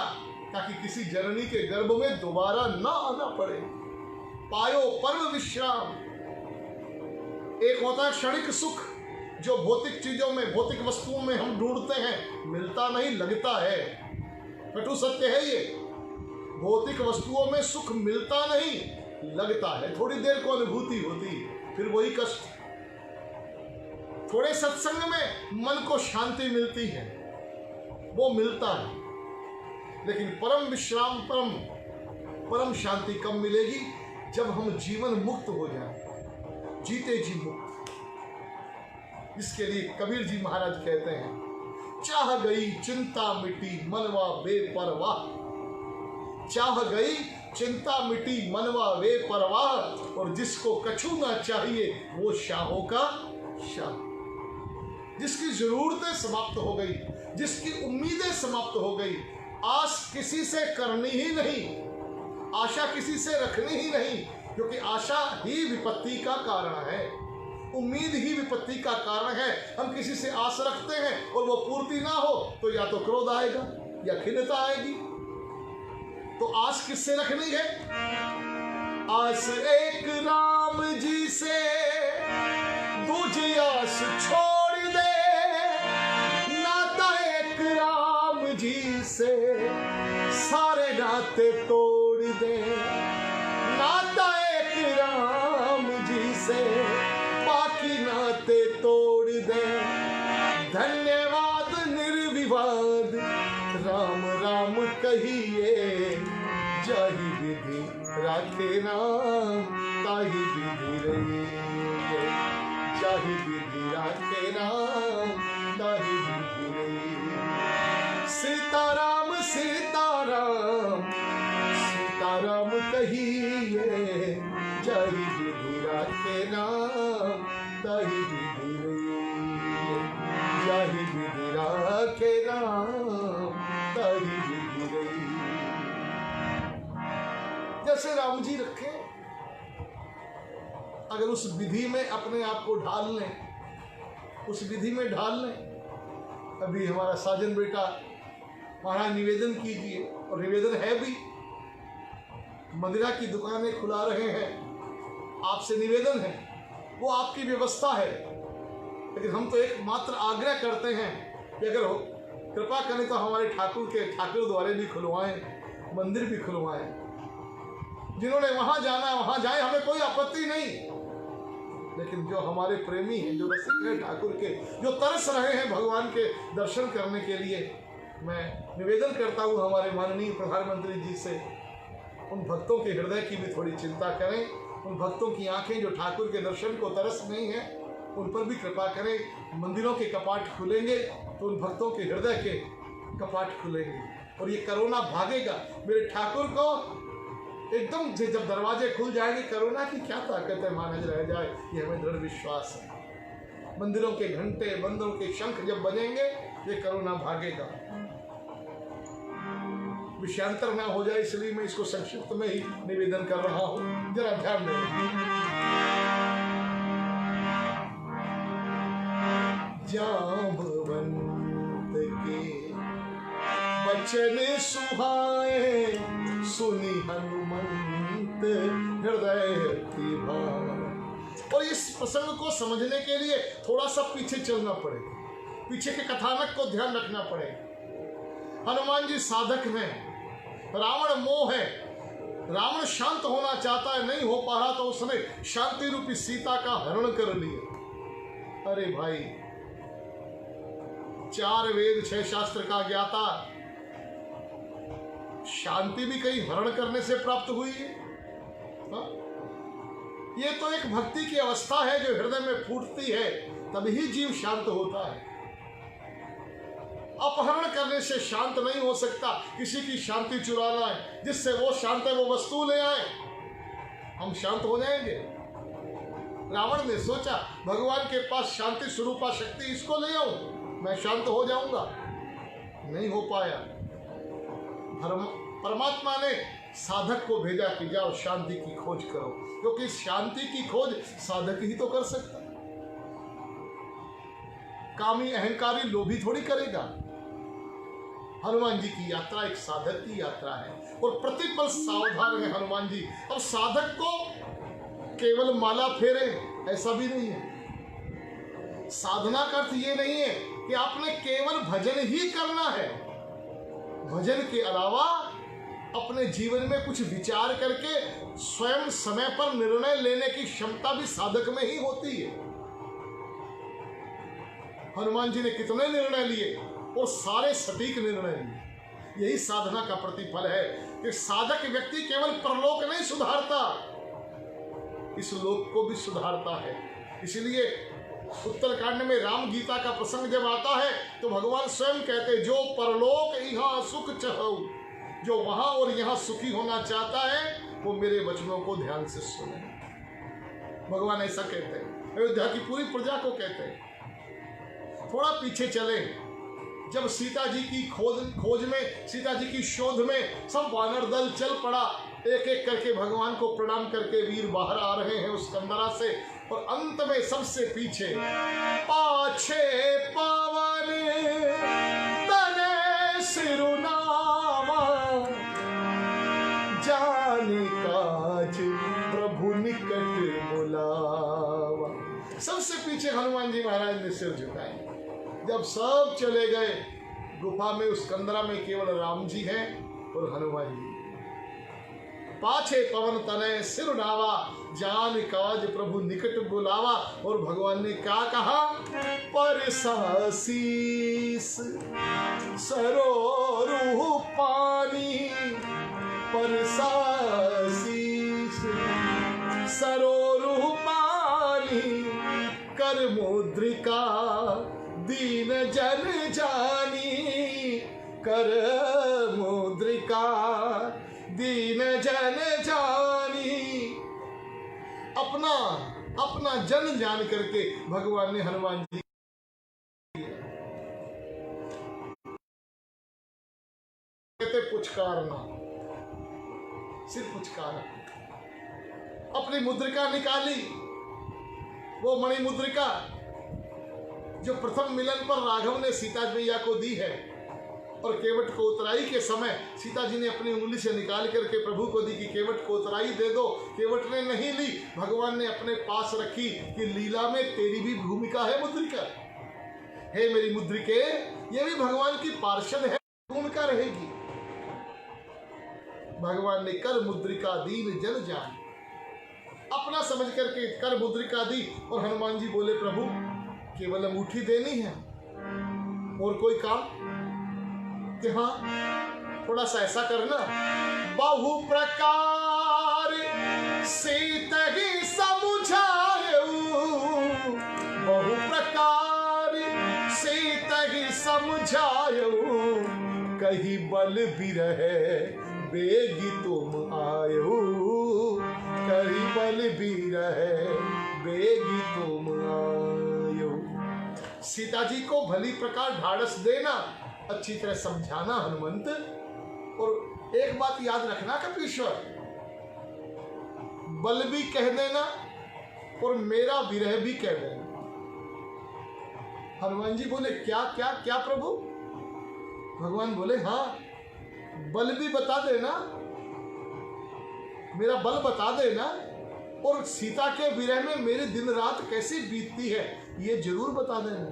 Speaker 1: ताकि किसी जननी के गर्भ में दोबारा ना आना पड़े। पायो परम विश्राम। एक होता है क्षणिक सुख, जो भौतिक चीजों में, भौतिक वस्तुओं में हम ढूंढते हैं, मिलता नहीं लगता है। कटु सत्य है ये। भौतिक वस्तुओं में सुख मिलता नहीं लगता है, थोड़ी देर को अनुभूति होती, फिर वही कष्ट। थोड़े सत्संग में मन को शांति मिलती है, वो मिलता है, लेकिन परम विश्राम, परम शांति कब मिलेगी? जब हम जीवन मुक्त हो जाए, जीते जी मुक्त। इसके लिए कबीर जी महाराज कहते हैं, चाह गई चिंता मिटी मनवा बेपरवाह। चाह गई चिंता मिटी मनवा बेपरवाह, और जिसको कछु ना चाहिए वो शाहों का शाह। जिसकी जरूरतें समाप्त हो गई, जिसकी उम्मीदें समाप्त हो गई, आस किसी से करनी ही नहीं, आशा किसी से रखनी ही नहीं, क्योंकि आशा ही विपत्ति का कारण है, उम्मीद ही विपत्ति का कारण है। हम किसी से आस रखते हैं और वो पूर्ति ना हो तो या तो क्रोध आएगा या खिन्नता आएगी। तो आस किससे रखनी है? आस एक राम जी से, दूजी आस छोड़ दे, नाता एक राम जी से, सारे नाते तोड़ दे। नाता एक राम जी से, बाकी नाते तोड़ दे। धन्यवाद निर्विवाद राम राम कहिए, जाहि विधि राखे नाम ताहि विधि रहिए। जाहि विधि राखे नाम ताहि विधि रहिए। सीताराम सीताराम सीताराम कहिए, जाहि विधि राखे नाम ताहि विधि रहिए। जाहि विधि राखे नाम ताहि विधि रहिए। जैसे राम जी रखे, अगर उस विधि में अपने आप को ढाल लें, उस विधि में ढाल लें। अभी हमारा साजन बेटा महाराज निवेदन कीजिए, और निवेदन है भी, मदिरा की दुकानें खुला रहे हैं, आपसे निवेदन है, वो आपकी व्यवस्था है, लेकिन हम तो एक मात्र आग्रह करते हैं कि अगर हो कृपा करें तो हमारे ठाकुर द्वारे भी खुलवाएं, मंदिर भी खुलवाएं। जिन्होंने वहां जाना वहां जाए, हमें कोई आपत्ति नहीं, लेकिन जो हमारे प्रेमी हैं, जो रसिक हैं ठाकुर के, जो तरस रहे हैं भगवान के दर्शन करने के लिए, मैं निवेदन करता हूँ हमारे माननीय प्रधानमंत्री जी से, उन भक्तों के हृदय की भी थोड़ी चिंता करें। उन भक्तों की आंखें जो ठाकुर के दर्शन को तरस नहीं है, उन पर भी कृपा करें। मंदिरों के कपाट खुलेंगे तो उन भक्तों के हृदय के कपाट खुलेंगे, और ये कोरोना भागेगा। मेरे ठाकुर को एकदम जब दरवाजे खुल जाएंगे, कोरोना की क्या ताकत है महाराज रह जाए, ये हमें दृढ़ विश्वास है। मंदिरों के घंटे, बंदरों के शंख जब बजेंगे, ये कोरोना भागेगा। विषयांतर ना हो जाए, इसलिए मैं इसको संक्षिप्त में ही निवेदन कर रहा हूं, जरा ध्यान दें। जांबवंत के बचन सुहाए, सुनी हनुमंत हृदय भाव। और इस प्रसंग को समझने के लिए थोड़ा सा पीछे चलना पड़ेगा, पीछे के कथानक को ध्यान रखना पड़ेगा। हनुमान जी साधक हैं, रावण मोह है, रावण शांत होना चाहता है, नहीं हो पा रहा, तो उसने शांति रूपी सीता का हरण कर लिया। अरे भाई, 4 वेद 6 शास्त्र का ज्ञाता, शांति भी कहीं हरण करने से प्राप्त हुई है? ये तो एक भक्ति की अवस्था है जो हृदय में फूटती है, तभी जीव शांत होता है। अपहरण करने से शांत नहीं हो सकता। किसी की शांति चुराना है, जिससे वो शांत है वो वस्तु ले आए, हम शांत हो जाएंगे। रावण ने सोचा भगवान के पास शांति स्वरूपा शक्ति, इसको ले आऊं, मैं शांत हो जाऊंगा। नहीं हो पाया। परमात्मा ने साधक को भेजा कि जाओ शांति की खोज करो, क्योंकि शांति की खोज साधक ही तो कर सकता है। कामी अहंकारी लोभी थोड़ी करेगा। हनुमान जी की यात्रा एक साधक की यात्रा है, और प्रतिपल सावधान है हनुमान जी। अब साधक को केवल माला फेरे ऐसा भी नहीं है। साधना का अर्थ ये नहीं है कि आपने केवल भजन ही करना है। भजन के अलावा अपने जीवन में कुछ विचार करके स्वयं समय पर निर्णय लेने की क्षमता भी साधक में ही होती है। हनुमान जी ने कितने निर्णय लिए और सारे सटीक निर्णय लिए। यही साधना का प्रतिफल है कि साधक व्यक्ति केवल परलोक नहीं सुधारता, इस लोक को भी सुधारता है। इसलिए उत्तरकांड में राम गीता का प्रसंग जब आता है तो भगवान स्वयं कहते, जो परलोक यहाँ सुख चाहो, जो वहां और यहाँ सुखी होना चाहता है वो मेरे वचनों को ध्यान से सुने। भगवान ऐसा कहते हैं, अयोध्या की पूरी प्रजा को कहते हैं। थोड़ा पीछे चले, जब सीता जी की खोज में, सीता जी की शोध में सब वानर दल चल पड़ा, एक एक करके भगवान को प्रणाम करके वीर बाहर आ रहे हैं उस कंदरा से, और अंत में सबसे पीछे पाछे पवन तने सिरुनामा, जाने काज प्रभु निकट बुलावा। सबसे पीछे हनुमान जी महाराज ने सिर झुकाए। जब सब चले गए, गुफा में उस कंदरा में केवल राम जी हैं और हनुमान जी। पाछे पवन तनय सिरुनावा, जान काज प्रभु निकट बुलावा। और भगवान ने क्या कहा, परसा शीस सरोरु पानी, परसा शीस सरोरु पानी, कर मुद्रिका दीन जन जानी, कर मुद्रिका दीन जन जानी। अपना जन जान करके भगवान ने हनुमान जी कहते पुचकारना, सिर्फ पुचकारा। अपनी मुद्रिका निकाली, वो मणि मुद्रिका जो प्रथम मिलन पर राघव ने सीता मैया को दी है, और केवट को उतराई के समय सीता जी ने अपनी उंगली से निकाल करके प्रभु को दी कि केवट को उतराई दे दो। केवट ने नहीं ली, भगवान ने अपने पास रखी कि लीला में तेरी भी भूमिका है मुद्रिका। हे मेरी मुद्रिके, ये भी भगवान की पार्षद है, भूमिका रहेगी। भगवान ने कर मुद्रिका दीन जन जान, अपना समझ करके कर मुद्रिका दी। और हनुमान जी बोले, प्रभु केवल अंगूठी देनी है और कोई काम? कि हाँ, थोड़ा सा ऐसा करना, बहु प्रकार सीत ही समझायऊ, बहु प्रकार सीत ही समझायऊ, कही बल बिरहे बेगी तुम आयऊ, कही बल बिरहे बेगी तुम आयऊ। सीता जी को भली प्रकार ढाढ़स देना, अच्छी तरह समझाना हनुमंत। और एक बात याद रखना कपीश्वर, बल भी कह देना और मेरा विरह भी कह देना। हनुमान जी बोले, क्या क्या क्या प्रभु? भगवान बोले, हाँ, बल भी बता देना, मेरा बल बता देना, और सीता के विरह में मेरी दिन रात कैसी बीतती है ये जरूर बता देना।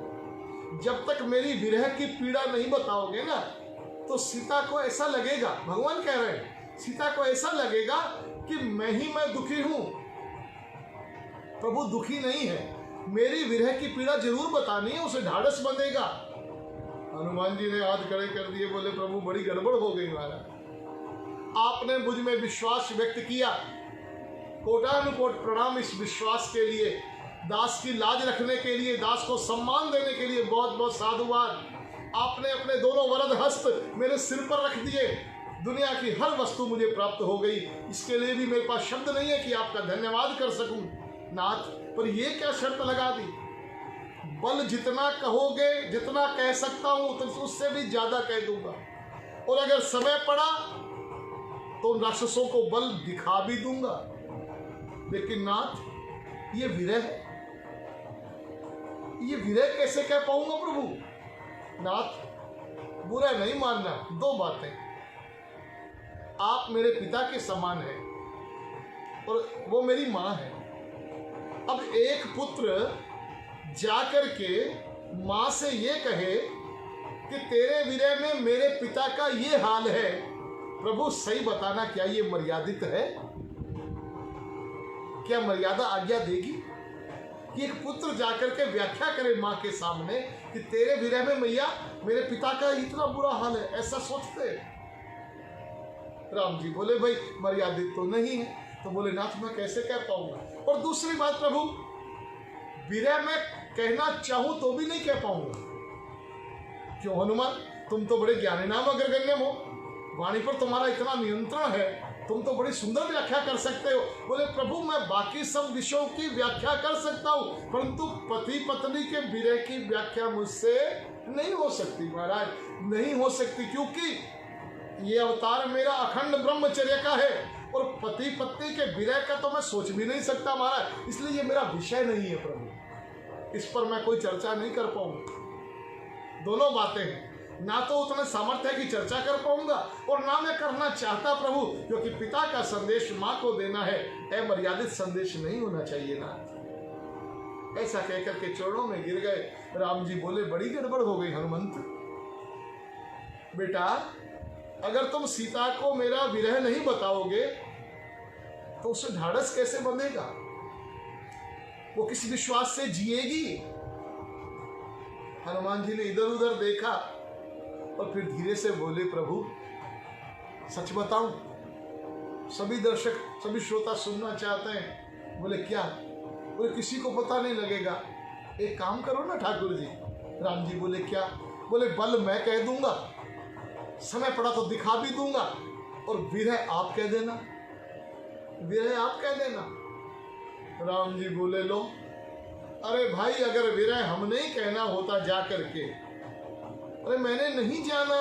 Speaker 1: जब तक मेरी विरह की पीड़ा नहीं बताओगे ना, तो सीता को ऐसा लगेगा, भगवान कह रहे हैं, सीता को ऐसा लगेगा कि मैं दुखी हूं। प्रभु दुखी नहीं है, मेरी विरह की पीड़ा जरूर बतानी है, उसे ढाढ़स बंधेगा। हनुमान जी ने हाथ खड़े कर दिए, बोले, प्रभु बड़ी गड़बड़ हो गई महाराज, आपने मुझ में विश्वास व्यक्त किया, कोटानुकोट प्रणाम इस विश्वास के लिए, दास की लाज रखने के लिए, दास को सम्मान देने के लिए बहुत बहुत साधुवाद। आपने अपने दोनों वरद हस्त मेरे सिर पर रख दिए, दुनिया की हर वस्तु मुझे प्राप्त हो गई। इसके लिए भी मेरे पास शब्द नहीं है कि आपका धन्यवाद कर सकूं नाथ। पर ये क्या शर्त लगा दी, बल जितना कहोगे, जितना कह सकता हूं तो उससे भी ज्यादा कह दूंगा, और अगर समय पड़ा तो राक्षसों को बल दिखा भी दूंगा। लेकिन नाथ, ये विरह है, ये विरह कैसे कह पाऊंगा प्रभु? नाथ, बुरा नहीं मानना, दो बातें, आप मेरे पिता के समान हैं और वो मेरी माँ है, अब एक पुत्र जाकर के माँ से ये कहे कि तेरे विरह में मेरे पिता का ये हाल है, प्रभु सही बताना, क्या ये मर्यादित है? क्या मर्यादा आज्ञा देगी कि एक पुत्र जाकर के व्याख्या करे माँ के सामने कि तेरे विरह में मैया मेरे पिता का इतना बुरा हाल है? ऐसा सोचते? राम जी बोले भाई मर्यादित तो नहीं है। तो बोले नाथ मैं कैसे कह पाऊंगा? और दूसरी बात प्रभु, विरह में कहना चाहूं तो भी नहीं कह पाऊंगा। क्यों हनुमान, तुम तो बड़े ज्ञानी नाम अग्रगण्य हो, वाणी पर तुम्हारा इतना नियंत्रण है, तुम तो बड़ी सुंदर व्याख्या कर सकते हो। बोले प्रभु मैं बाकी सब विषयों की व्याख्या कर सकता हूं, परंतु पति पत्नी के विरह की व्याख्या मुझसे नहीं हो सकती महाराज, नहीं हो सकती, क्योंकि ये अवतार मेरा अखंड ब्रह्मचर्य का है और पति पत्नी के विरह का तो मैं सोच भी नहीं सकता महाराज, इसलिए ये मेरा विषय नहीं है प्रभु, इस पर मैं कोई चर्चा नहीं कर पाऊंगा। दोनों बातें हैं, ना तो उतना सामर्थ्य है कि चर्चा कर पाऊंगा और ना मैं करना चाहता प्रभु, क्योंकि पिता का संदेश माँ को देना है, अमर्यादित संदेश नहीं होना चाहिए ना। ऐसा कहकर के चरणों में गिर गए। राम जी बोले बड़ी गड़बड़ हो गई हनुमंत, बेटा अगर तुम सीता को मेरा विरह नहीं बताओगे तो उसे ढाढ़स कैसे बंधेगा, वो किस विश्वास से जिएगी? हनुमान जी ने इधर उधर देखा और फिर धीरे से बोले प्रभु सच बताऊं, सभी दर्शक सभी श्रोता सुनना चाहते हैं। बोले क्या? बोले किसी को पता नहीं लगेगा, एक काम करो ना ठाकुर जी। राम जी बोले क्या? बोले बल मैं कह दूंगा, समय पड़ा तो दिखा भी दूंगा, और विरह आप कह देना, विरह आप कह देना। राम जी बोले लो, अरे भाई अगर विरह हमने ही कहना होता जा करके, अरे मैंने नहीं जाना,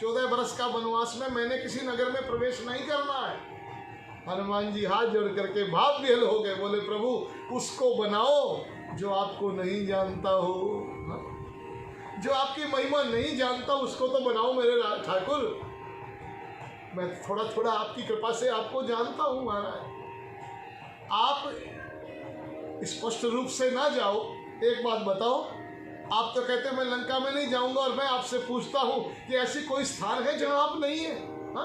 Speaker 1: 14 बरस का वनवास में मैंने किसी नगर में प्रवेश नहीं करना है। हनुमान जी हाथ जोड़ करके भाव विहल हो गए। बोले प्रभु उसको बनाओ जो आपको नहीं जानता हो, जो आपकी महिमा नहीं जानता उसको तो बनाओ मेरे ठाकुर। मैं थोड़ा थोड़ा आपकी कृपा से आपको जानता हूं महाराज, आप स्पष्ट रूप से ना जाओ। एक बात बताओ, आप तो कहते हैं मैं लंका में नहीं जाऊंगा, और मैं आपसे पूछता हूं कि ऐसी कोई स्थान है जहां आप नहीं है? हा?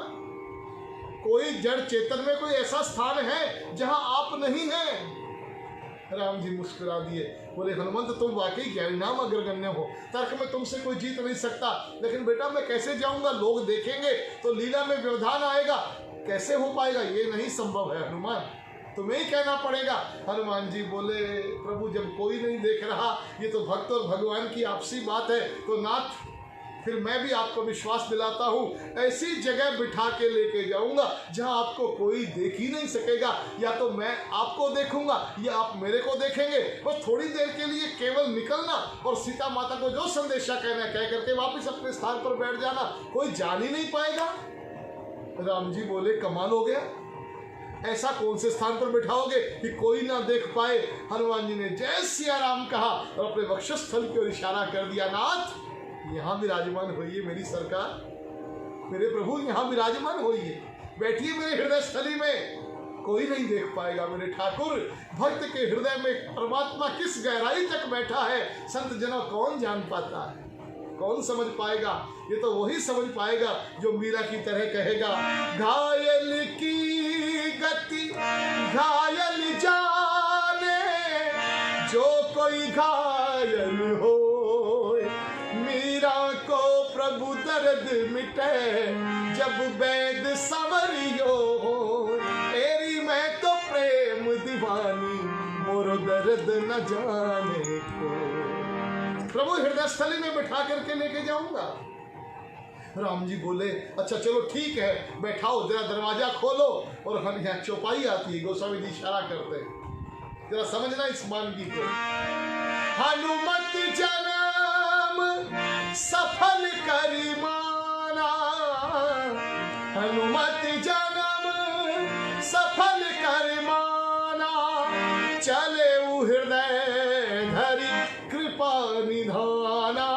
Speaker 1: कोई जड़ चेतन में कोई ऐसा स्थान है जहां आप नहीं हैं? राम जी मुस्कुरा दिए। बोले हनुमंत तुम वाकई ज्ञानी नाम अग्रगण्य हो, तर्क में तुमसे कोई जीत नहीं सकता, लेकिन बेटा मैं कैसे जाऊंगा? लोग देखेंगे तो लीला में व्यवधान आएगा, कैसे हो पाएगा? ये नहीं संभव है हनुमान, तुम्हें ही कहना पड़ेगा। हनुमान जी बोले प्रभु जब कोई नहीं देख रहा, ये तो भक्त और भगवान की आपसी बात है, तो नाथ फिर मैं भी आपको विश्वास दिलाता हूँ, ऐसी जगह बिठा के लेके जाऊंगा जहां आपको कोई देख ही नहीं सकेगा। या तो मैं आपको देखूंगा या आप मेरे को देखेंगे, बस थोड़ी देर के लिए केवल निकलना और सीता माता को जो संदेशा कहना कह करके वापस अपने स्थान पर बैठ जाना, कोई जान ही नहीं पाएगा। राम जी बोले कमाल हो गया, ऐसा कौन से स्थान पर बिठाओगे कि कोई ना देख पाए? हनुमान जी ने जय सिया राम कहा और अपने वक्षस्थल की ओर इशारा कर दिया, नाथ यहाँ विराजमान होइए मेरी सरकार, मेरे प्रभु यहाँ विराजमान होइए, बैठिए मेरे हृदय स्थली में, कोई नहीं देख पाएगा मेरे ठाकुर। भक्त के हृदय में परमात्मा किस गहराई तक बैठा है संत जनों कौन जान पाता है, कौन समझ पाएगा? ये तो वही समझ पाएगा जो मीरा की तरह कहेगा, घायल की गति घायल जाने, जो कोई घायल हो मीरा को प्रभु दर्द मिटे, जब वैद संवरियो तेरी मैं तो प्रेम दीवानी, मोरो दर्द न जाने को। प्रभु हृदय स्थली में बिठा करके लेके जाऊंगा। राम जी बोले अच्छा चलो ठीक है, बैठाओ, जरा दरवाजा खोलो। और हम यहाँ चौपाई आती है, गोस्वामी जी इशारा करते हैं, जरा समझना इस मानगी को। हनुमत जन्म सफल करी माना, हनुमत जन्म सफल कर माना, चले हृदय धरि कृपा निधाना,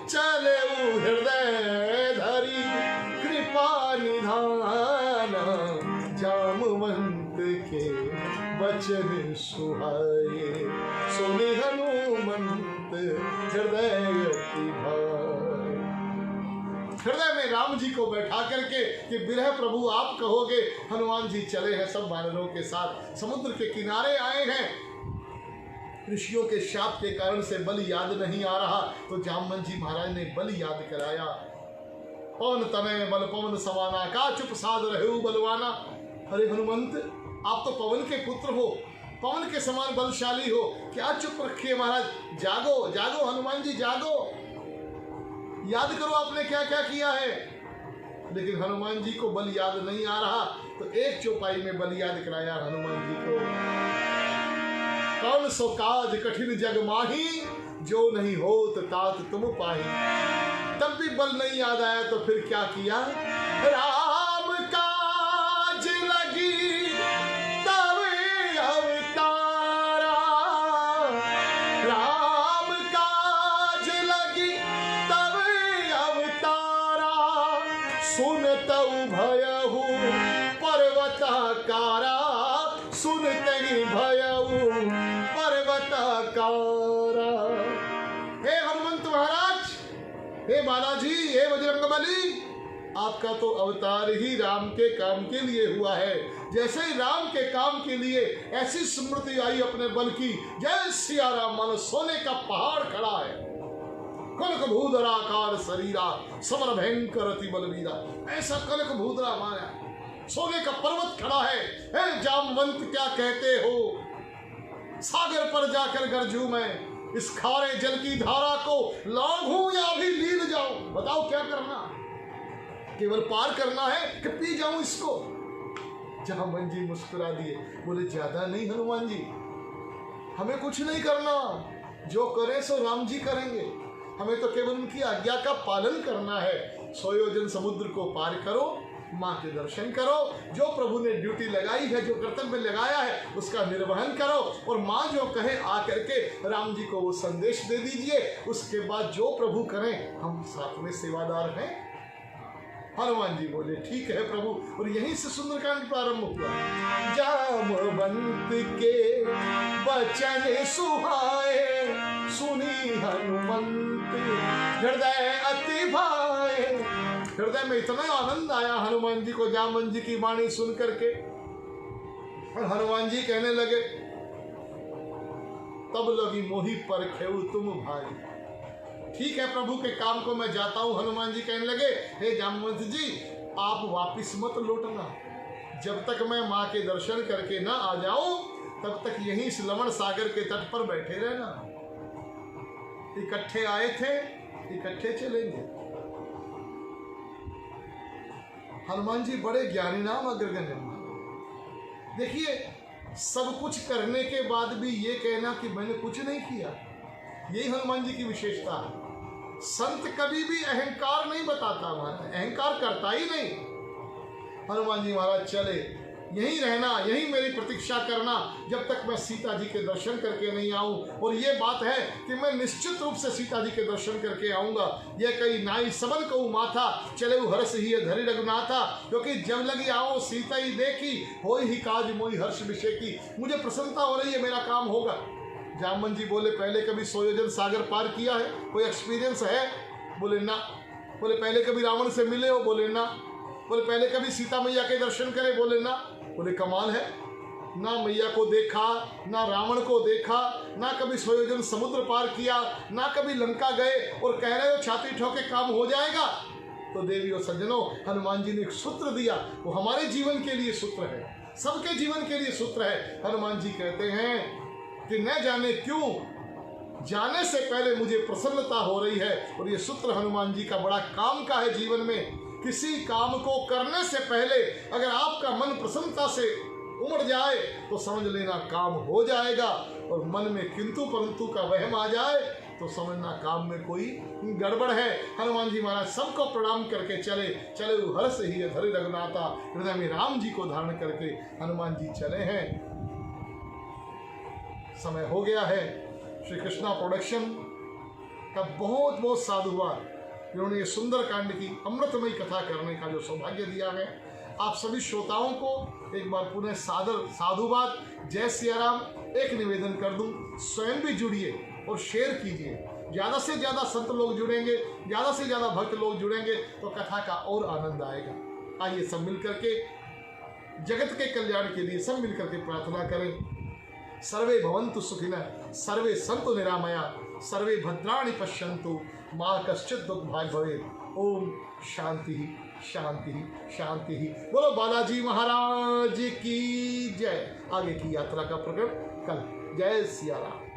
Speaker 1: चले हृदय धरि कृपा निधाना, जामवंत के वचन सुहाए, सुने हनुमंत हृदय अति भाए। हृदय में राम जी को बैठा करके कि विरह प्रभु आप कहोगे। हनुमान जी चले हैं सब वानरों के साथ, समुद्र के किनारे आए हैं। ऋषियों के शाप के कारण से बल याद नहीं आ रहा, तो जामवंत जी महाराज ने बल याद कराया। पवन तनय बल पवन समाना, का चुप साध रहे बलवाना। अरे हनुमंत, आप तो पवन के पुत्र हो, पवन के समान बलशाली हो, क्या चुप रखिए महाराज। जागो जागो हनुमान जी जागो, याद करो आपने क्या क्या किया है। लेकिन हनुमान जी को बल याद नहीं आ रहा, तो एक चौपाई में बल याद कराया हनुमान जी को। कौन सो काज कठिन जग माही, जो नहीं होत तात तुम पाही। तब भी बल नहीं याद आया, तो फिर क्या किया। राम काज लगी तब अवतारा, राम काज लगी तब अवतारा। सुनत भयहु पर्वताकारा, सुनते भयहु पर्वताकारा। हे हनुमंत महाराज, हे बालाजी, हे बजरंगबली, आपका तो अवतार ही राम के काम के लिए हुआ है। जैसे ही राम के काम के लिए ऐसी स्मृति आई अपने बल की, जय सिया राम, मानो सोने का पहाड़ खड़ा है। कनक भूधराकार शरीरा, समर भयंकर अति बलवीरा। ऐसा कनक भूधरा माया, सोने का पर्वत खड़ा है। हे जामवंत, क्या कहते हो। सागर पर जाकर गरजू मैं, इस खारे जल की धारा को लांघूं या भी लीन जाऊं। बताओ क्या करना, केवल पार करना है कि पी जाऊं इसको। जामवंत जी मुस्कुरा दिए, बोले ज्यादा नहीं हनुमान जी, हमें कुछ नहीं करना, जो करें सो राम जी करेंगे। हमें तो केवल उनकी आज्ञा का पालन करना है। 100 योजन समुद्र को पार करो, माँ के दर्शन करो, जो प्रभु ने ड्यूटी लगाई है, जो कर्तव्य लगाया है, उसका निर्वहन करो, और माँ जो कहे आ करके राम जी को वो संदेश दे दीजिए। उसके बाद जो प्रभु करें, हम साथ में सेवादार हैं। हनुमान जी बोले ठीक है प्रभु, और यहीं से सुंदरकांड प्रारंभ हुआ। जामवंत के वचन सुहाए, सुनी हनुमंत हृदय अति भाए। हृदय में इतना आनंद आया हनुमान जी को जामवंत जी की वाणी सुन करके, और हनुमान जी कहने लगे, तब लगी मोही पर खेऊ तुम भाई। ठीक है प्रभु के काम को मैं जाता हूं। हनुमान जी कहने लगे, हे जामवंत जी, आप वापिस मत लौटना। जब तक मैं माँ के दर्शन करके ना आ जाऊं, तब तक यहीं इस लवण सागर के तट पर बैठे रहना। इकट्ठे आए थे, इकट्ठे चलेंगे। हनुमान जी बड़े ज्ञानी नाम अग्रगण्य। देखिए, सब कुछ करने के बाद भी ये कहना कि मैंने कुछ नहीं किया, यही हनुमान जी की विशेषता है। संत कभी भी अहंकार नहीं बताता, अहंकार करता ही नहीं। हनुमान जी महाराज चले, यहीं रहना, यहीं मेरी प्रतीक्षा करना, जब तक मैं सीता जी के दर्शन करके नहीं आऊं। और ये बात है कि मैं निश्चित रूप से सीता जी के दर्शन करके आऊंगा। ये कई नाई सबन कहूँ माथा, चले हर्ष ही धरी रघुनाथा। क्योंकि जब लगी आओ सीता ही देखी, हो ही काज मोई हर्ष विषय की। मुझे प्रसन्नता हो रही है, मेरा काम होगा। जामवंत जी बोले, पहले कभी 100 योजन सागर पार किया है, कोई एक्सपीरियंस है? बोले ना। बोले पहले कभी रावण से मिले हो? बोले ना। बोले पहले कभी सीता मैया के दर्शन करे? बोले ना। बोले कमाल है, ना मैया को देखा, ना रावण को देखा, ना कभी 100 योजन समुद्र पार किया, ना कभी लंका गए, और कह रहे हो छाती ठोके काम हो जाएगा। तो देवी और सज्जनों, हनुमान जी ने एक सूत्र दिया, वो हमारे जीवन के लिए सूत्र है, सबके जीवन के लिए सूत्र है। हनुमान जी कहते हैं कि न जाने क्यों जाने से पहले मुझे प्रसन्नता हो रही है। और ये सूत्र हनुमान जी का बड़ा काम का है जीवन में। किसी काम को करने से पहले अगर आपका मन प्रसन्नता से उमड़ जाए तो समझ लेना काम हो जाएगा, और मन में किंतु परंतु का वहम आ जाए तो समझना काम में कोई गड़बड़ है। हनुमान जी महाराज सबको प्रणाम करके चले हर्ष ही धरि रघुनाथा। हृदय में राम जी को धारण करके हनुमान जी चले हैं। समय हो गया है। श्री कृष्णा प्रोडक्शन का बहुत बहुत साधुवाद, इन्होंने ये सुंदर कांड की अमृतमयी कथा करने का जो सौभाग्य दिया है। आप सभी श्रोताओं को एक बार पुनः साधुवाद, जय सिया राम। एक निवेदन कर दूं, स्वयं भी जुड़िए और शेयर कीजिए। ज़्यादा से ज़्यादा संत लोग जुड़ेंगे, ज़्यादा से ज़्यादा भक्त लोग जुड़ेंगे तो कथा का और आनंद आएगा। आइए सब मिल करके जगत के कल्याण के लिए सब मिल करके प्रार्थना करें। सर्वे भवन्तु सुखिनः, सर्वे सन्तु निरामया, सर्वे भद्राणि पश्यन्तु, माँ कश्चित् दुःखभाग् भवेत्। ओम शांति शांति शांति। बोलो बालाजी महाराज की जय। आगे की यात्रा का प्रकरण कल। जय सिया राम।